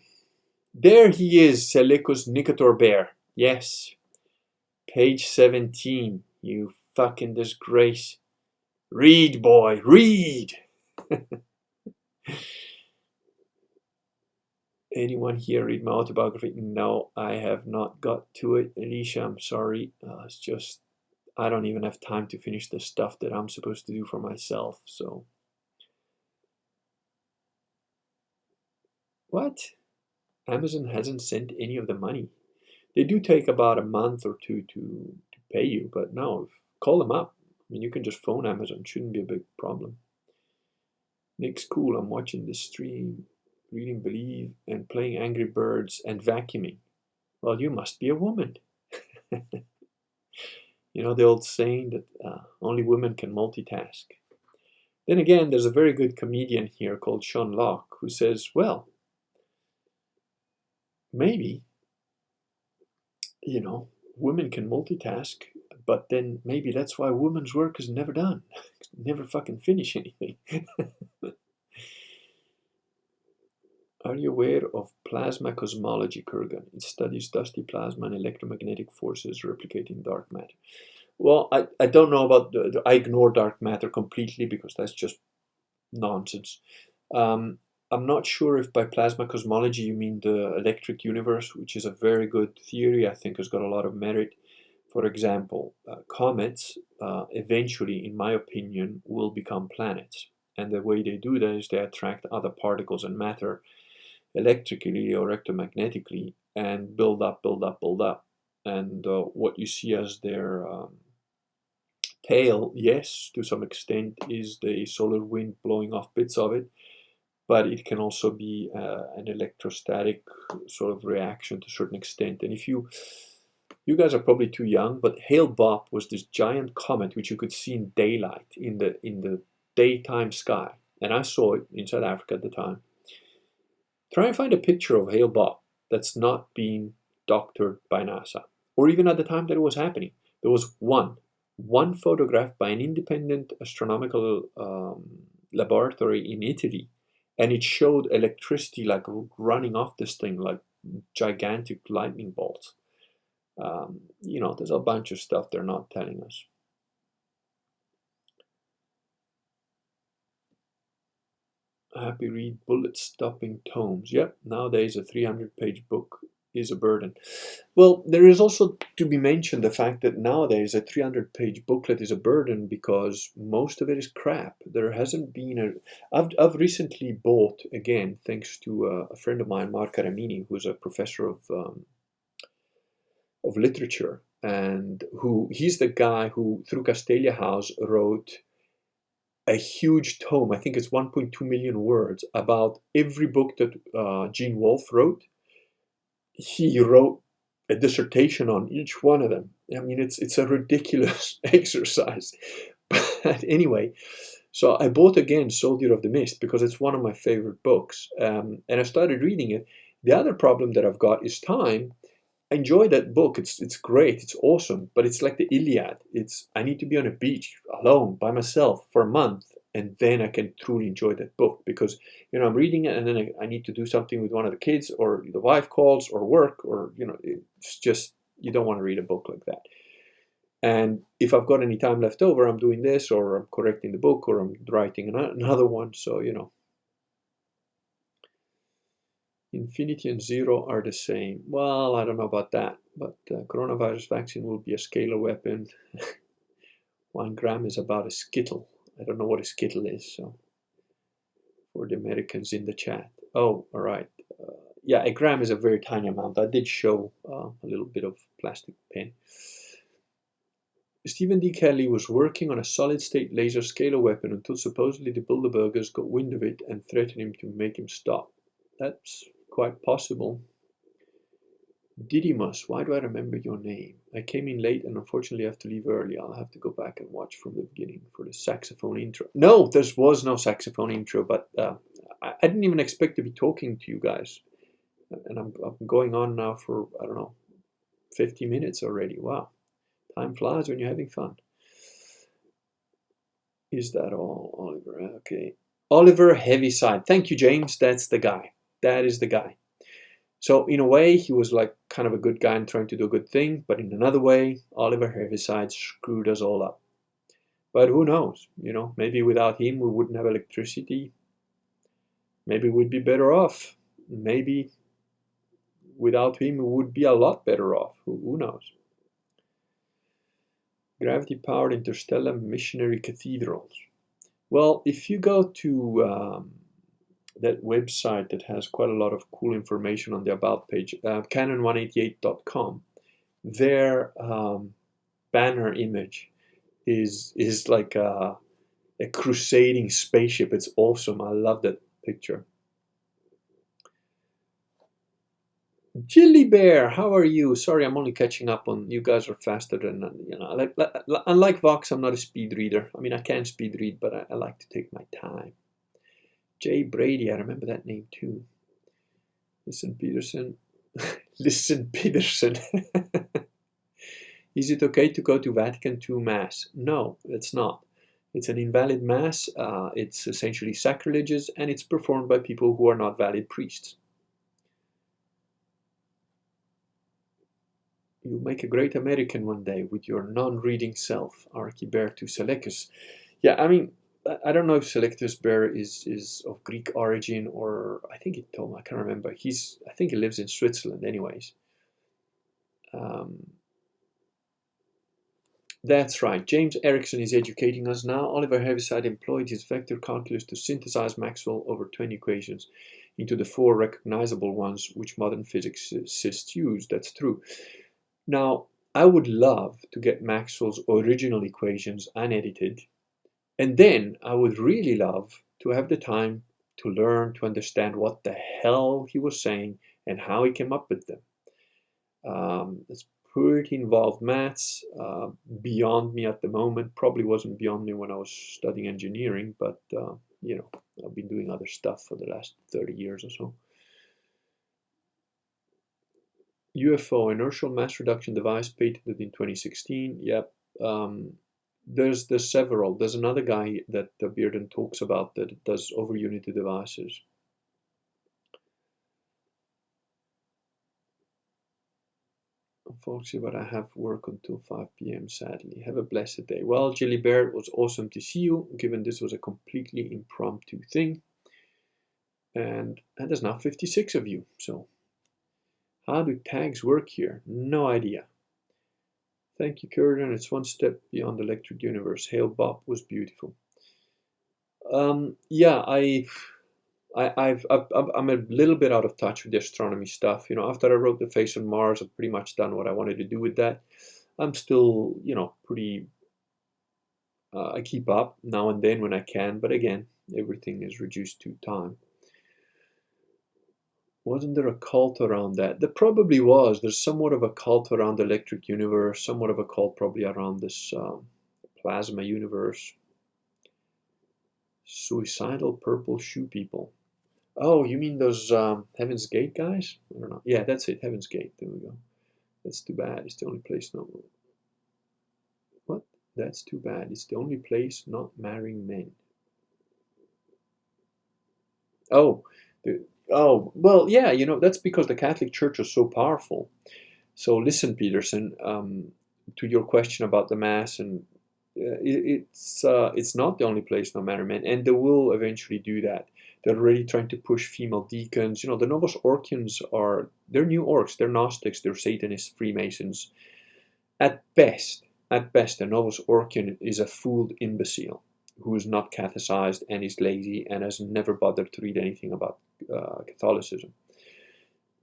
There he is, Seleucus Nicator Bear. Yes. Page 17. You fucking disgrace. Read, boy, read! Anyone here read my autobiography? No, I have not got to it, Alicia. I'm sorry. It's just I don't even have time to finish the stuff that I'm supposed to do for myself. So what? Amazon hasn't sent any of the money. They do take about a month or two to pay you, but no, call them up. I mean, you can just phone Amazon. Shouldn't be a big problem. Nick's cool. I'm watching the stream, reading Believe, and playing Angry Birds and vacuuming. Well, you must be a woman. You know the old saying that only women can multitask. Then again, there's a very good comedian here called Sean Locke who says, well, maybe, women can multitask, but then maybe that's why women's work is never done. Never fucking finish anything. Are you aware of plasma cosmology, Kurgan? It studies dusty plasma and electromagnetic forces replicating dark matter. Well, I don't know about I ignore dark matter completely because that's just nonsense. I'm not sure if by plasma cosmology you mean the electric universe, which is a very good theory. I think has got a lot of merit. For example, comets eventually, in my opinion, will become planets. And the way they do that is they attract other particles and matter electrically or electromagnetically and build up, build up, build up. And what you see as their tail, yes, to some extent, is the solar wind blowing off bits of it, but it can also be an electrostatic sort of reaction to a certain extent. And if you guys are probably too young, but Hale-Bopp was this giant comet which you could see in daylight in the daytime sky, and I saw it in South Africa at the time. Try and find a picture of Hale-Bopp that's not being doctored by NASA, or even at the time that it was happening. There was one photograph by an independent astronomical laboratory in Italy, and it showed electricity like running off this thing like gigantic lightning bolts. There's a bunch of stuff they're not telling us. Happy read bullet stopping tomes. Yep, nowadays a 300-page book is a burden. Well, there is also to be mentioned the fact that nowadays a 300-page booklet is a burden because most of it is crap. There hasn't been I've recently bought, again, thanks to a friend of mine, Mark Caramini, who's a professor of literature, and he's the guy who, through Castelia House, wrote a huge tome, I think it's 1.2 million words, about every book that Gene Wolfe wrote. He wrote a dissertation on each one of them. I mean, it's a ridiculous exercise. But anyway, so I bought again Soldier of the Mist because it's one of my favorite books. And I started reading it. The other problem that I've got is time. I enjoy that book. It's great. It's awesome. But it's like the Iliad. I need to be on a beach alone by myself for a month, and then I can truly enjoy that book because I'm reading it, and then I need to do something with one of the kids, or the wife calls, or work, or it's just you don't want to read a book like that. And if I've got any time left over, I'm doing this, or I'm correcting the book, or I'm writing another one. So Infinity and zero are the same. Well, I don't know about that, but coronavirus vaccine will be a scalar weapon. 1 gram is about a skittle. I don't know what a skittle is, so for the Americans in the chat. Oh, all right. Yeah, a gram is a very tiny amount. I did show a little bit of plastic pen. Stephen D. Kelly was working on a solid-state laser scalar weapon until supposedly the Bilderbergers got wind of it and threatened him to make him stop. That's quite possible. Didymus, why do I remember your name? I came in late and unfortunately have to leave early. I'll have to go back and watch from the beginning for the saxophone intro. No, there was no saxophone intro, but I didn't even expect to be talking to you guys. And I'm going on now for, I don't know, 50 minutes already. Wow. Time flies when you're having fun. Is that all, Oliver? Okay. Oliver Heaviside. Thank you, James. That's the guy. That is the guy. So in a way, he was like kind of a good guy and trying to do a good thing. But in another way, Oliver Heaviside screwed us all up. But who knows? Maybe without him, we wouldn't have electricity. Maybe we'd be better off. Maybe without him, we would be a lot better off. Who knows? Gravity-powered interstellar missionary cathedrals. Well, if you go to that website that has quite a lot of cool information on the About page, canon188.com, their banner image is like a crusading spaceship. It's awesome. I love that picture. Chili Bear, how are you? Sorry, I'm only catching up on you guys. Are faster than unlike Vox. I'm not a speed reader. I mean, I can speed read, but I like to take my time. Jay Brady, I remember that name too. Listen, Peterson. Listen, Peterson. Is it okay to go to Vatican II Mass? No, it's not. It's an invalid Mass. It's essentially sacrilegious, and it's performed by people who are not valid priests. You'll make a great American one day with your non-reading self, Archibertus Selectus. Yeah, I mean, I don't know if Selectus Bear is of Greek origin, or I think he told me, I can't remember. I think he lives in Switzerland anyways. That's right. James Erickson is educating us now. Oliver Heaviside employed his vector calculus to synthesize Maxwell over 20 equations into the 4 recognizable ones which modern physicists use. That's true. Now, I would love to get Maxwell's original equations unedited, and then I would really love to have the time to learn to understand what the hell he was saying and how he came up with them. It's pretty involved maths, beyond me at the moment. Probably wasn't beyond me when I was studying engineering, but you know, I've been doing other stuff for the last 30 years or so. UFO, inertial mass reduction device, patented in 2016. Yep. There's several. There's another guy that Bearden talks about that does over unity devices. Unfortunately, but I have work until 5 p.m. sadly. Have a blessed day. Well, Jilly Bear, it was awesome to see you, given this was a completely impromptu thing. And there's now 56 of you. So how do tags work here? No idea. Thank you, Kurgan. It's one step beyond the electric universe. Hail Bob was beautiful. Yeah, I'm a little bit out of touch with the astronomy stuff. You know, after I wrote The Face on Mars, I've pretty much done what I wanted to do with that. I'm still, you know, pretty. I keep up now and then when I can, but again, everything is reduced to time. Wasn't there a cult around that? There probably was. There's somewhat of a cult around the electric universe, somewhat of a cult probably around this plasma universe. Suicidal purple shoe people. Oh, you mean those Heaven's Gate guys? I don't know. Yeah, that's it. Heaven's Gate. There we go. That's too bad. It's the only place not. What? That's too bad. It's the only place not marrying men. Oh, well, yeah, you know, that's because the Catholic Church was so powerful. So listen, Peterson, to your question about the Mass, and it's not the only place not marry men, and they will eventually do that. They're already trying to push female deacons. You know, the Novus Orchians they're new orcs, they're Gnostics, they're Satanists, Freemasons. At best, a Novus Orchian is a fooled imbecile who is not catechized and is lazy and has never bothered to read anything about Catholicism.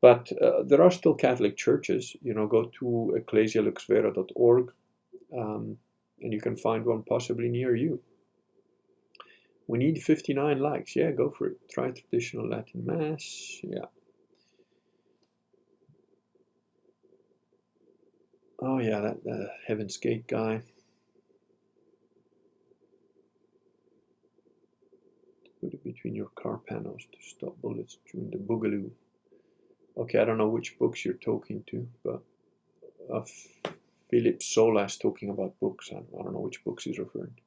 But there are still Catholic churches. You know, go to ecclesialuxvera.org, and you can find one possibly near you. We need 59 likes. Yeah, go for it. Try traditional Latin Mass. Yeah. Oh yeah, that Heaven's Gate guy. Put it between your car panels to stop bullets during the boogaloo. Okay, I don't know which books you're talking to, but Philip Solas talking about books. I don't know which books he's referring to.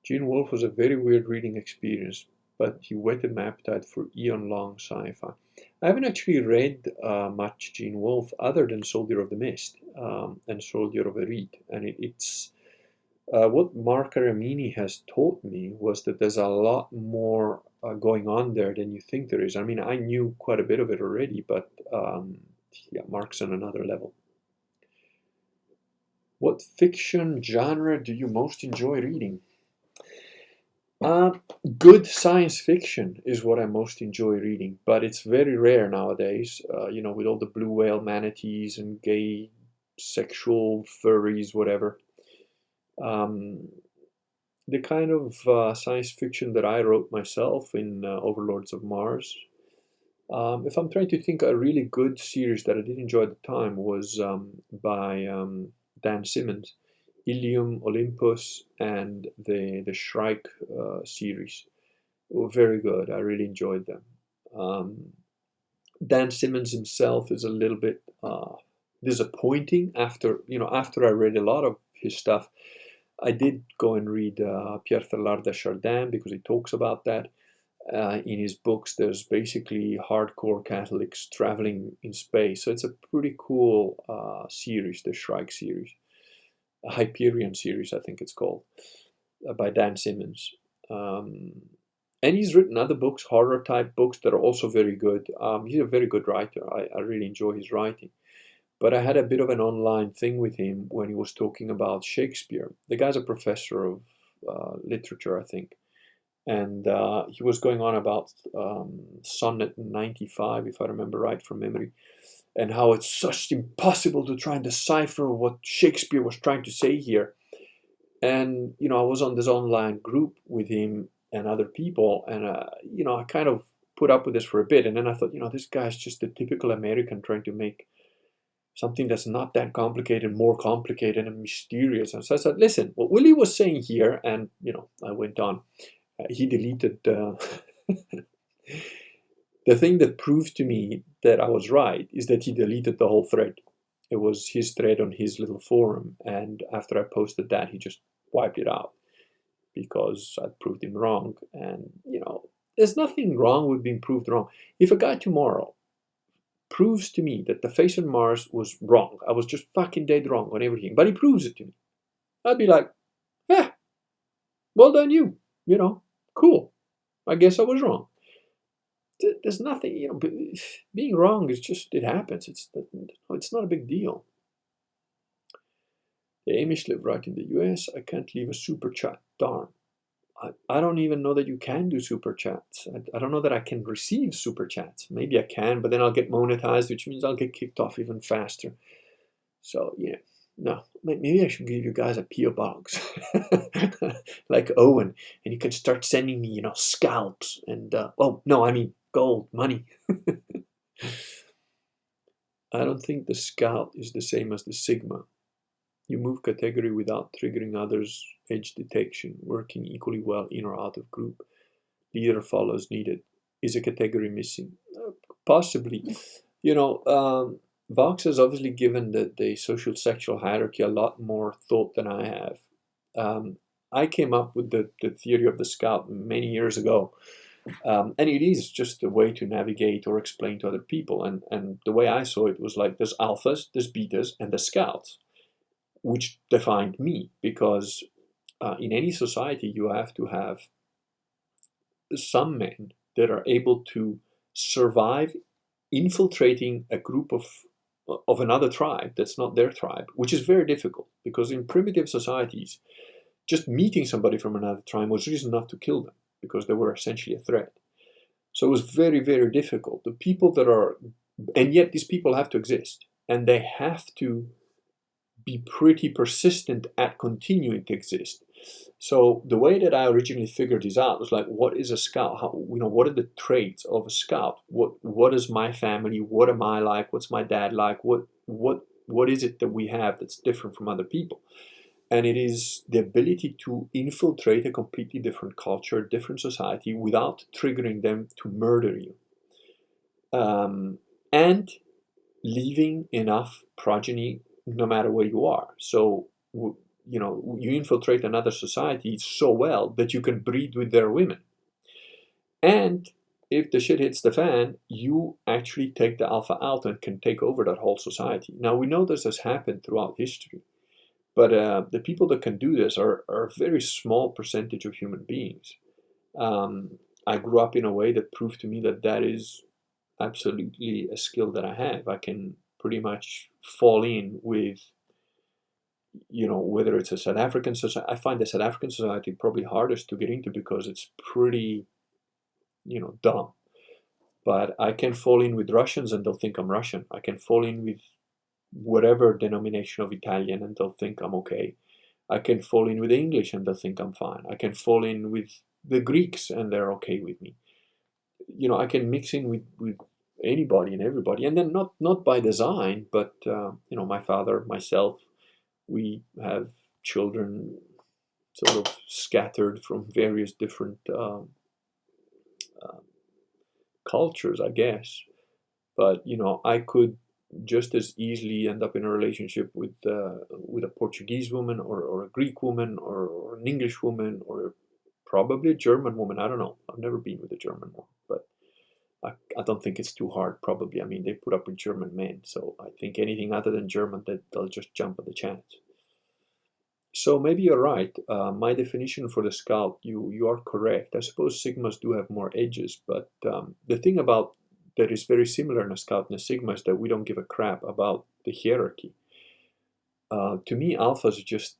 Gene Wolfe was a very weird reading experience, but he whetted my appetite for eon-long sci-fi. I haven't actually read much Gene Wolfe other than Soldier of the Mist and Soldier of the Reed, and it's what Mark Aramini has taught me was that there's a lot more going on there than you think there is. I mean, I knew quite a bit of it already, but yeah, Mark's on another level. What fiction genre do you most enjoy reading? Good science fiction is what I most enjoy reading, but it's very rare nowadays. With all the blue whale manatees and gay sexual furries, whatever. Um, the kind of science fiction that I wrote myself in Overlords of Mars. If I'm trying to think, a really good series that I did enjoy at the time was by Dan Simmons, Ilium, Olympus, and the Shrike series. They were very good. I really enjoyed them. Um, Dan Simmons himself is a little bit disappointing after I read a lot of his stuff. I did go and read Pierre Teilhard de Chardin because he talks about that. In his books, there's basically hardcore Catholics traveling in space. So it's a pretty cool series, the Shrike series, a Hyperion series, I think it's called, by Dan Simmons. And he's written other books, horror type books that are also very good. He's a very good writer. I really enjoy his writing. But I had a bit of an online thing with him when he was talking about Shakespeare. The guy's a professor of literature, I think. And he was going on about Sonnet 95, if I remember right from memory, and how it's such impossible to try and decipher what Shakespeare was trying to say here. And, I was on this online group with him and other people, and, I kind of put up with this for a bit. And then I thought, this guy's just a typical American trying to make something that's not that complicated more complicated and mysterious. And so I said, listen, what Willie was saying here, and, I went on. He deleted the thing that proved to me that I was right is that he deleted the whole thread. It was his thread on his little forum, and after I posted that, he just wiped it out because I proved him wrong. And there's nothing wrong with being proved wrong. If a guy tomorrow proves to me that the face on Mars was wrong, I was just fucking dead wrong on everything, but he proves it to me, I'd be like, yeah, well done you, cool. I guess I was wrong. There's nothing, being wrong is just, it happens. It's not a big deal. The Amish live right in the US. I can't leave a super chat. Darn. I don't even know that you can do super chats. I don't know that I can receive super chats. Maybe I can, but then I'll get monetized, which means I'll get kicked off even faster. So, no, maybe I should give you guys a P.O. box like Owen, and you can start sending me, scalps and, gold, money. I don't think the scout is the same as the sigma. You move category without triggering others' edge detection, working equally well in or out of group. Leader follows needed. Is a category missing? Possibly. Vox has obviously given the social sexual hierarchy a lot more thought than I have. I came up with the theory of the scout many years ago. And it is just a way to navigate or explain to other people. And the way I saw it was like there's alphas, there's betas, and the scouts, which defined me, because in any society you have to have some men that are able to survive infiltrating a group of another tribe that's not their tribe, which is very difficult because in primitive societies, just meeting somebody from another tribe was reason enough to kill them because they were essentially a threat. So it was very, very difficult. The people that are, and yet these people have to exist, and they have to be pretty persistent at continuing to exist. So the way that I originally figured this out was like, what is a scout? What are the traits of a scout? What is my family? What am I like? What's my dad like? What is it that we have that's different from other people? And it is the ability to infiltrate a completely different culture, different society, without triggering them to murder you. And leaving enough progeny no matter where you are. So, you infiltrate another society so well that you can breed with their women. And if the shit hits the fan, you actually take the alpha out and can take over that whole society. Now, we know this has happened throughout history. But the people that can do this are a very small percentage of human beings. I grew up in a way that proved to me that that is absolutely a skill that I have. I can pretty much fall in with, whether it's a South African society. I find the South African society probably hardest to get into because it's pretty, dumb. But I can fall in with Russians and they'll think I'm Russian. I can fall in with whatever denomination of Italian and they'll think I'm okay. I can fall in with the English and they'll think I'm fine. I can fall in with the Greeks and they're okay with me. I can mix in with anybody and everybody, and then not by design, but my father, myself, we have children sort of scattered from various different cultures, I guess. But I could just as easily end up in a relationship with a Portuguese woman or a Greek woman or an English woman or probably a German woman. I don't know. I've never been with a German woman, but I don't think it's too hard. Probably. I mean, they put up with German men, so I think anything other than German, that they'll just jump at the chance. So maybe you're right. My definition for the scout, you are correct. I suppose Sigmas do have more edges, but the thing about that is very similar in a scout and a Sigma is that we don't give a crap about the hierarchy. To me, alphas just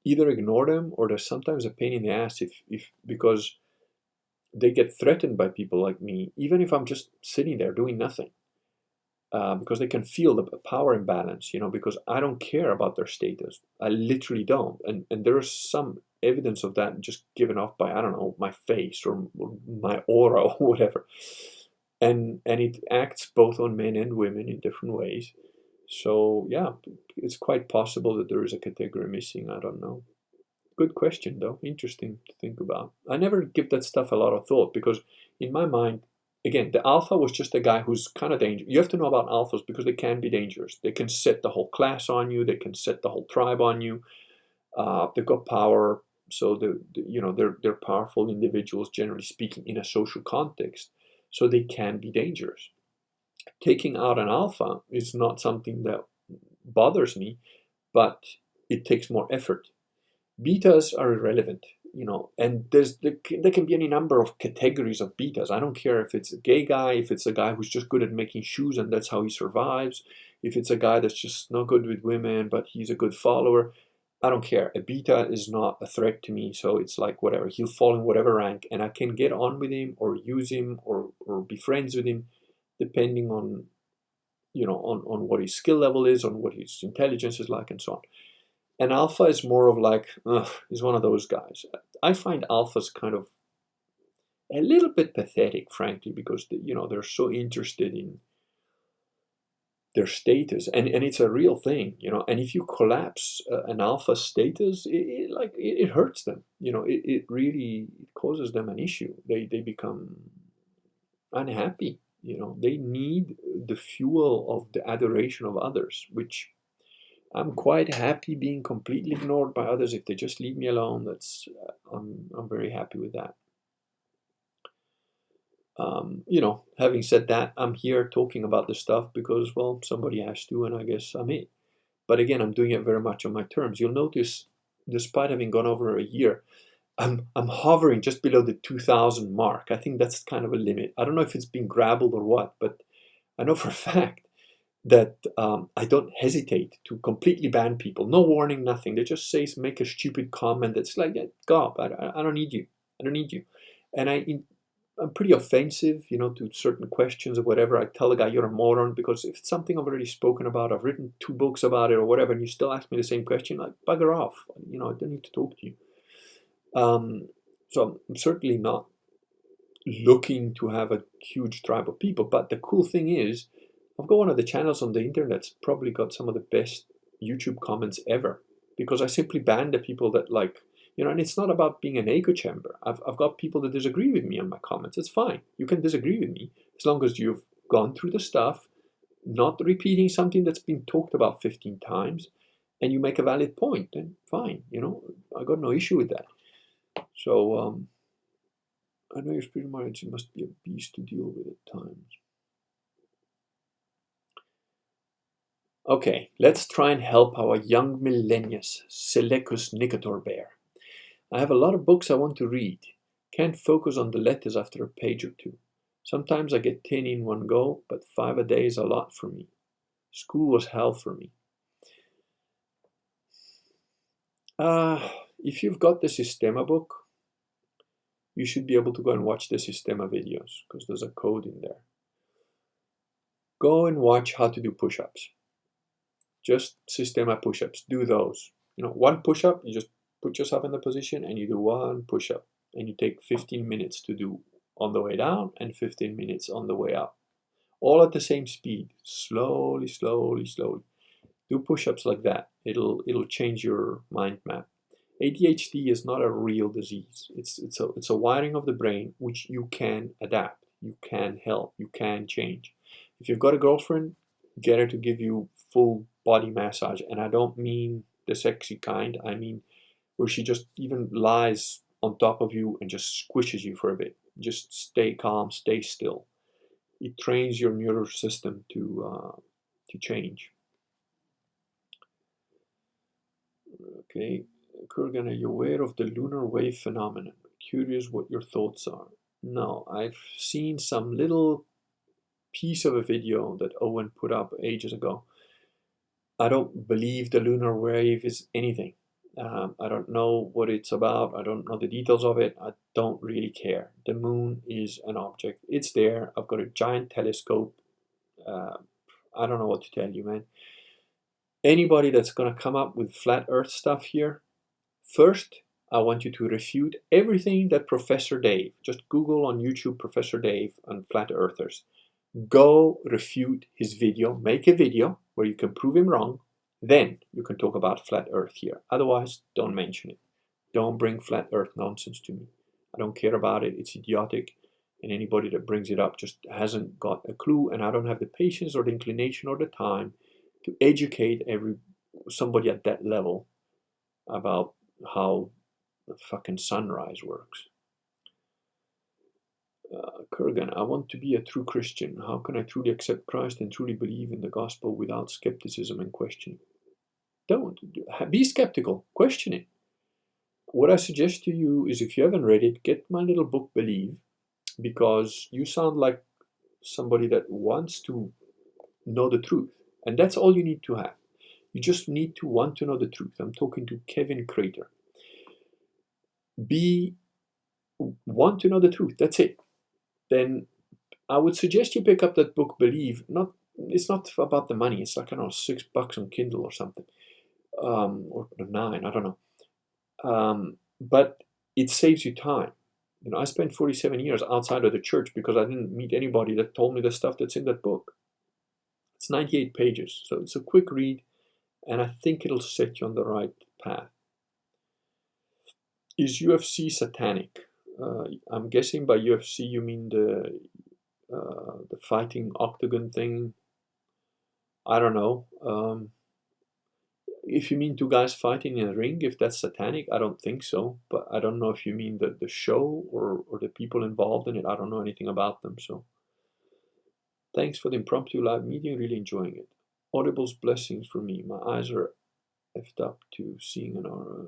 either ignore them or they're sometimes a pain in the ass if because they get threatened by people like me, even if I'm just sitting there doing nothing. Because they can feel the power imbalance, because I don't care about their status. I literally don't. And there's some evidence of that just given off by, I don't know, my face or my aura or whatever. And it acts both on men and women in different ways. So, yeah, it's quite possible that there is a category missing. I don't know. Good question, though. Interesting to think about. I never give that stuff a lot of thought because in my mind, again, the alpha was just a guy who's kind of dangerous. You have to know about alphas because they can be dangerous. They can set the whole class on you. They can set the whole tribe on you. They've got power, so they're powerful individuals, generally speaking, in a social context. So they can be dangerous. Taking out an alpha is not something that bothers me, but it takes more effort. Betas are irrelevant, and there can be any number of categories of betas. I don't care if it's a gay guy, if it's a guy who's just good at making shoes and that's how he survives, if it's a guy that's just not good with women but he's a good follower. I don't care. A beta is not a threat to me, so it's like whatever. He'll fall in whatever rank, and I can get on with him or use him or be friends with him, depending on on what his skill level is, on what his intelligence is like, and so on. And alpha is more of like, he's one of those guys. I find alphas kind of a little bit pathetic, frankly, because they're so interested in their status, and it's a real thing, And if you collapse an alpha status, it hurts them, It really causes them an issue. They become unhappy, They need the fuel of the adoration of others, which I'm quite happy being completely ignored by others. If they just leave me alone, I'm very happy with that. Having said that, I'm here talking about this stuff because, well, somebody has to, and I guess I'm it. But again, I'm doing it very much on my terms. You'll notice, despite having gone over a year, I'm hovering just below the 2,000 mark. I think that's kind of a limit. I don't know if it's been grabbled or what, but I know for a fact that I don't hesitate to completely ban people. No warning, nothing. They just make a stupid comment that's like, yeah, go, I don't need you. I don't need you. And I'm pretty offensive, to certain questions or whatever. I tell the guy you're a moron because if it's something I've already spoken about, I've written 2 books about it or whatever, and you still ask me the same question, like, bugger off. I don't need to talk to you. So I'm certainly not looking to have a huge tribe of people. But the cool thing is, I've got one of the channels on the internet that's probably got some of the best YouTube comments ever, because I simply ban the people that and it's not about being an echo chamber. I've got people that disagree with me on my comments. It's fine. You can disagree with me as long as you've gone through the stuff, not repeating something that's been talked about 15 times, and you make a valid point, then fine. I got no issue with that. So I know your spiritual marriage must be a beast to deal with at times. Okay, let's try and help our young millennials, Selecus Nicator Bear. I have a lot of books I want to read. Can't focus on the letters after a page or two. Sometimes I get 10 in one go, but 5 a day is a lot for me. School was hell for me. If you've got the Systema book, you should be able to go and watch the Systema videos because there's a code in there. Go and watch how to do push-ups. Just Systema push-ups. Do those. One push-up, you just put yourself in the position and you do one push-up. And you take 15 minutes to do on the way down and 15 minutes on the way up. All at the same speed. Slowly, slowly, slowly. Do push-ups like that. It'll change your mind map. ADHD is not a real disease. It's a wiring of the brain which you can adapt, you can help, you can change. If you've got a girlfriend, get her to give you full body massage, and I don't mean the sexy kind. I mean where she just even lies on top of you and just squishes you for a bit. Just stay calm, stay still. It trains your nervous system to change. Okay. Kurgan, are you aware of the lunar wave phenomenon? Curious what your thoughts are. No, I've seen some little piece of a video that Owen put up ages ago. I don't believe the lunar wave is anything. I don't know what it's about. I don't know the details of it. I don't really care. The moon is an object. It's there. I've got a giant telescope. I don't know what to tell you, man. Anybody that's going to come up with flat earth stuff here, first, I want you to refute everything that Professor Dave, just Google on YouTube Professor Dave and flat earthers. Go refute his video, make a video where you can prove him wrong, then you can talk about flat earth here. Otherwise, don't mention it. Don't bring flat earth nonsense to me. I don't care about it, it's idiotic, and anybody that brings it up just hasn't got a clue, and I don't have the patience or the inclination or the time to educate somebody at that level about how the fucking sunrise works. Kurgan, I want to be a true Christian. How can I truly accept Christ and truly believe in the gospel without skepticism and questioning? Don't. Be skeptical. Question it. What I suggest to you is, if you haven't read it, get my little book, Believe, because you sound like somebody that wants to know the truth. And that's all you need to have. You just need to want to know the truth. I'm talking to Kevin Crater. Want to know the truth. That's it. Then I would suggest you pick up that book, Believe. It's not about the money. It's like, I don't know, $6 on Kindle or something, or $9. I don't know. But it saves you time. I spent 47 years outside of the church because I didn't meet anybody that told me the stuff that's in that book. It's 98 pages, so it's a quick read, and I think it'll set you on the right path. Is Ufc Satanic? I'm guessing by Ufc you mean the fighting octagon thing. I don't know. If you mean two guys fighting in a ring, if that's satanic, I don't think so. But I don't know if you mean the show or the people involved in it. I don't know anything about them. So thanks for the impromptu live meeting. Really enjoying it. Audible's blessings for me. My eyes are effed up to seeing an aura.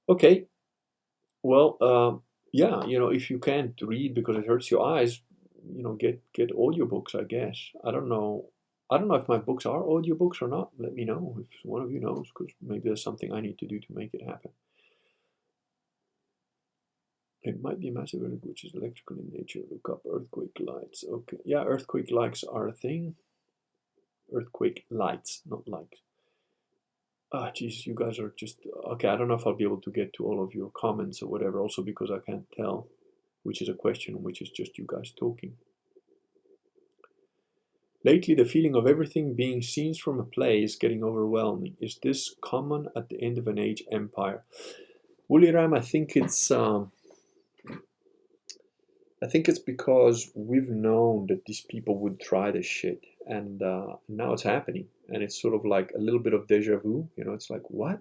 Okay. Well, yeah, if you can't read because it hurts your eyes, get audiobooks, I guess. I don't know if my books are audiobooks or not. Let me know if one of you knows, because maybe there's something I need to do to make it happen. It might be a massive earthquake, which is electrical in nature. Look up earthquake lights. Okay, yeah, earthquake lights are a thing. Earthquake lights, not likes. Geez, you guys are just... Okay, I don't know if I'll be able to get to all of your comments or whatever, also because I can't tell which is a question and which is just you guys talking. Lately, the feeling of everything being scenes from a play is getting overwhelming. Is this common at the end of an age empire? Woolly Ram, I think it's because we've known that these people would try this shit, and now it's happening, and it's sort of like a little bit of deja vu. It's like, what?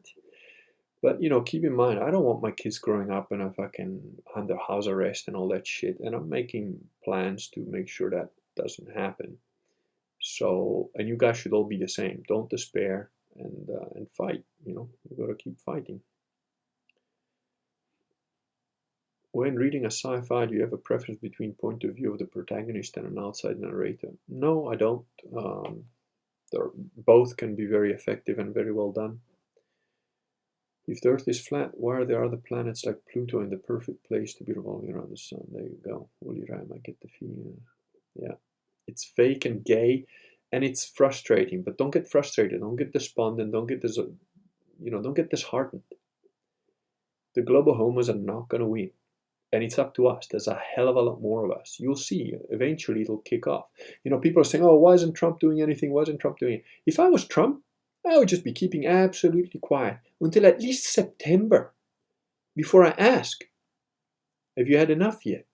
But keep in mind, I don't want my kids growing up in a fucking under house arrest and all that shit, and I'm making plans to make sure that doesn't happen. So, and you guys should all be the same. Don't despair and fight. You gotta keep fighting. When reading a sci-fi, do you have a preference between point of view of the protagonist and an outside narrator? No, I don't. Both can be very effective and very well done. If the Earth is flat, why are there other planets like Pluto in the perfect place to be revolving around the sun? There you go. Holy Ram, I get the feeling. Yeah. It's fake and gay, and it's frustrating. But don't get frustrated. Don't get despondent. Don't get don't get disheartened. The global homos are not going to win. And it's up to us. There's a hell of a lot more of us. You'll see. Eventually, it'll kick off. People are saying, oh, why isn't Trump doing anything? Why isn't Trump doing it? If I was Trump, I would just be keeping absolutely quiet until at least September before I ask, have you had enough yet?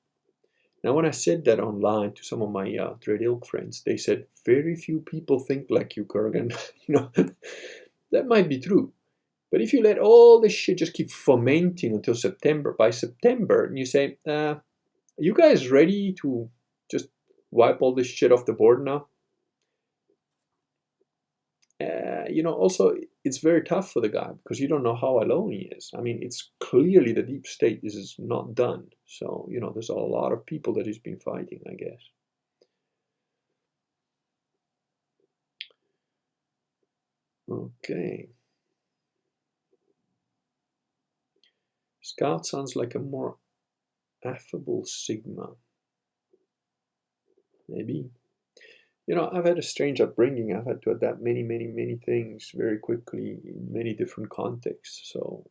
Now, when I said that online to some of my Dread Ilk friends, they said, very few people think like you, Kurgan. That might be true. But if you let all this shit just keep fomenting until September, by September, and you say, are you guys ready to just wipe all this shit off the board now? Also, it's very tough for the guy because you don't know how alone he is. I mean, it's clearly the deep state is not done. So, there's a lot of people that he's been fighting, I guess. Okay. Scout sounds like a more affable Sigma. Maybe. I've had a strange upbringing. I've had to adapt many, many, many things very quickly in many different contexts. So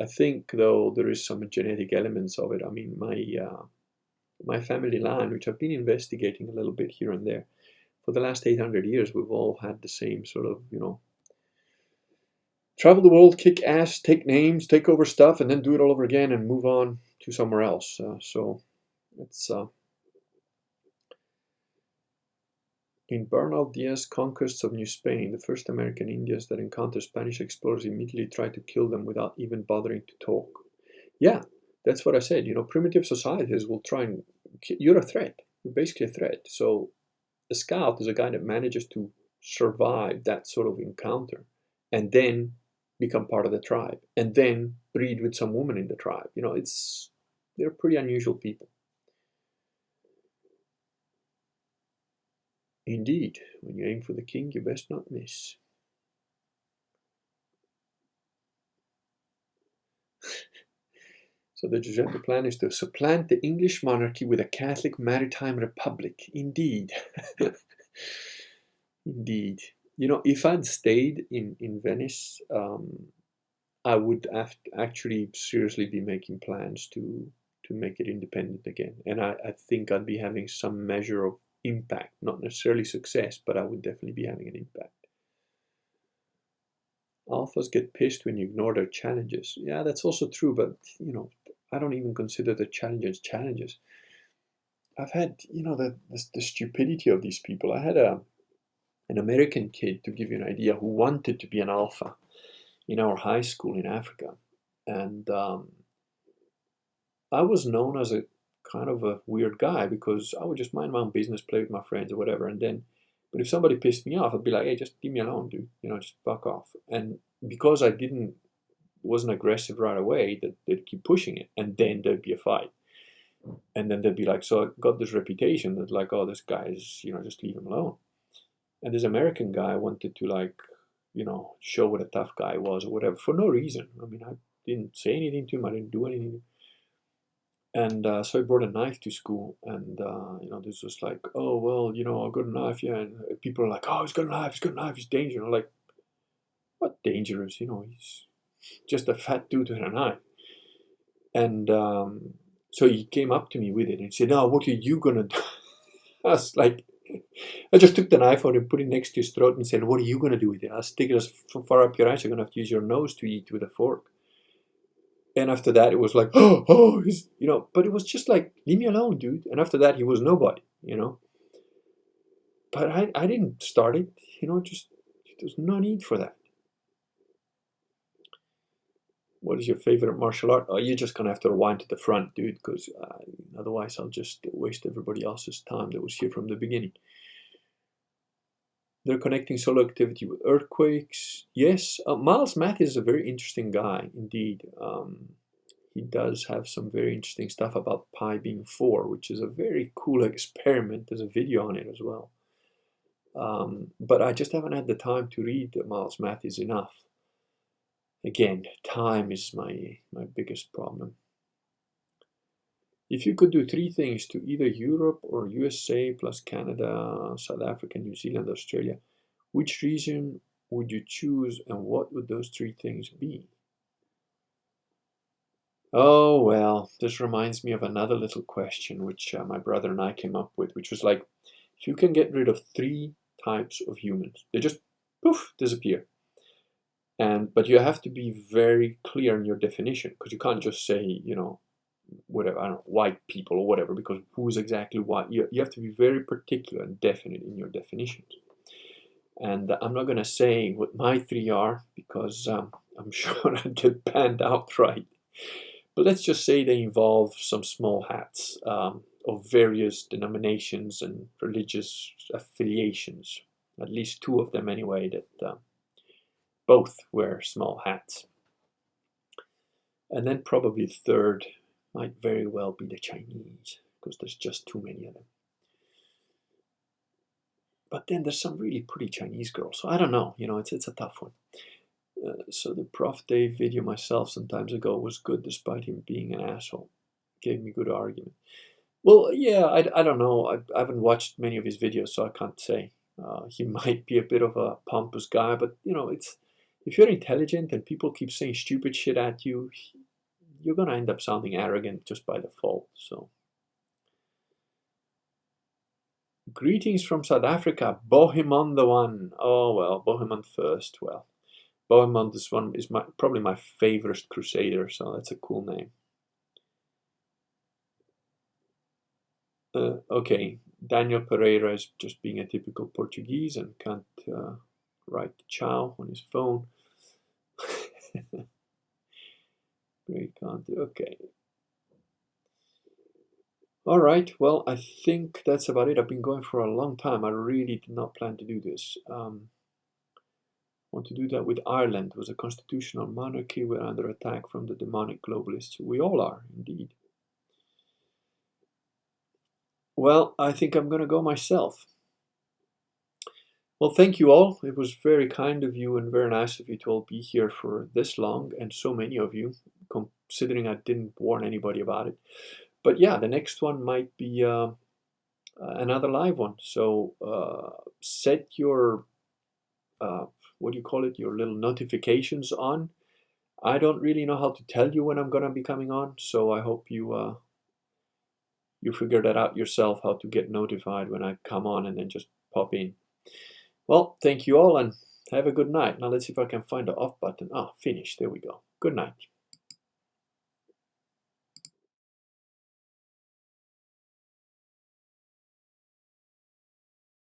I think, though, there is some genetic elements of it. I mean, my family line, which I've been investigating a little bit here and there, for the last 800 years, we've all had the same sort of, travel the world, kick ass, take names, take over stuff, and then do it all over again and move on to somewhere else. So it's in Bernal Diaz's Conquests of New Spain, the first American Indians that encounter Spanish explorers immediately try to kill them without even bothering to talk. Yeah, that's what I said. Primitive societies will try and you're a threat. You're basically a threat. So a scout is a guy that manages to survive that sort of encounter and then become part of the tribe and then breed with some woman in the tribe. They're pretty unusual people. Indeed, when you aim for the king, you best not miss. So the plan is to supplant the English monarchy with a Catholic maritime republic. Indeed. Indeed. If I'd stayed in Venice, I would have to actually seriously be making plans to make it independent again. And I think I'd be having some measure of impact, not necessarily success, but I would definitely be having an impact. Alphas get pissed when you ignore their challenges. Yeah, that's also true, but I don't even consider the challenges challenges. I've had the stupidity of these people. I had an American kid, to give you an idea, who wanted to be an alpha in our high school in Africa, and I was known as a kind of a weird guy because I would just mind my own business, play with my friends or whatever, and then. But if somebody pissed me off, I'd be like, "Hey, just leave me alone, dude. Just fuck off." And because I wasn't aggressive right away, that they'd keep pushing it, and then there'd be a fight, and then they'd be like, so I got this reputation that like, oh, this guy is, just leave him alone. And this American guy wanted to like, show what a tough guy was or whatever for no reason. I mean, I didn't say anything to him. I didn't do anything. And so I brought a knife to school, and this was like, oh well, I got a knife, yeah. And people are like, oh, he's got a knife, he's dangerous. I'm like, what dangerous? He's just a fat dude with a knife. And so he came up to me with it and said, "No, what are you gonna do?" I was like, I just took the knife out and put it next to his throat and said, "What are you gonna do with it? I'll stick it as far up your eyes. You're gonna have to use your nose to eat with a fork." And after that, it was like, oh, but it was just like, leave me alone, dude. And after that, he was nobody, But I didn't start it, just there's no need for that. What is your favorite martial art? Oh, you're just gonna have to rewind to the front, dude, because otherwise I'll just waste everybody else's time that was here from the beginning. They're connecting solar activity with earthquakes. Yes, Miles Mathis is a very interesting guy indeed. he does have some very interesting stuff about pi being 4, which is a very cool experiment. There's a video on it as well. But I just haven't had the time to read Miles Matthews enough. Again, time is my biggest problem. If you could do 3 things to either Europe or USA plus Canada, South Africa, New Zealand, Australia, which region would you choose and what would those 3 things be? Oh, well, this reminds me of another little question which my brother and I came up with, which was like, if you can get rid of 3 types of humans, they just poof, disappear. But you have to be very clear in your definition, because you can't just say, whatever, I don't know, white people or whatever, because who's exactly white? You have to be very particular and definite in your definitions. And I'm not going to say what my 3 are, because I'm sure I'd get banned outright. But let's just say they involve some small hats of various denominations and religious affiliations. At least 2 of them anyway, that both wear small hats. And then probably 3rd might very well be the Chinese, because there's just too many of them. But then there's some really pretty Chinese girls, so I don't know, it's a tough one. So the Prof. Dave video myself some times ago was good despite him being an asshole. Gave me good argument. Well, yeah, I don't know. I haven't watched many of his videos, so I can't say. He might be a bit of a pompous guy, but it's if you're intelligent and people keep saying stupid shit at you, you're gonna end up sounding arrogant just by default. So, greetings from South Africa, Bohemond the One. Oh well, Bohemond first. Well, Bohemond is probably my favorite crusader, so that's a cool name. Okay, Daniel Pereira is just being a typical Portuguese and can't write ciao on his phone. Great content. Okay. All right. Well, I think that's about it. I've been going for a long time. I really did not plan to do this. Want to do that with Ireland. It was a constitutional monarchy. We're under attack from the demonic globalists. We all are, indeed. Well, I think I'm going to go myself. Well, thank you all. It was very kind of you and very nice of you to all be here for this long, and so many of you, considering I didn't warn anybody about it. But yeah, the next one might be another live one. So set your, what do you call it, your little notifications on. I don't really know how to tell you when I'm going to be coming on, so I hope you you figure that out yourself, how to get notified when I come on, and then just pop in. Well, thank you all and have a good night. Now let's see if I can find the off button. Ah, finish. There we go. Good night.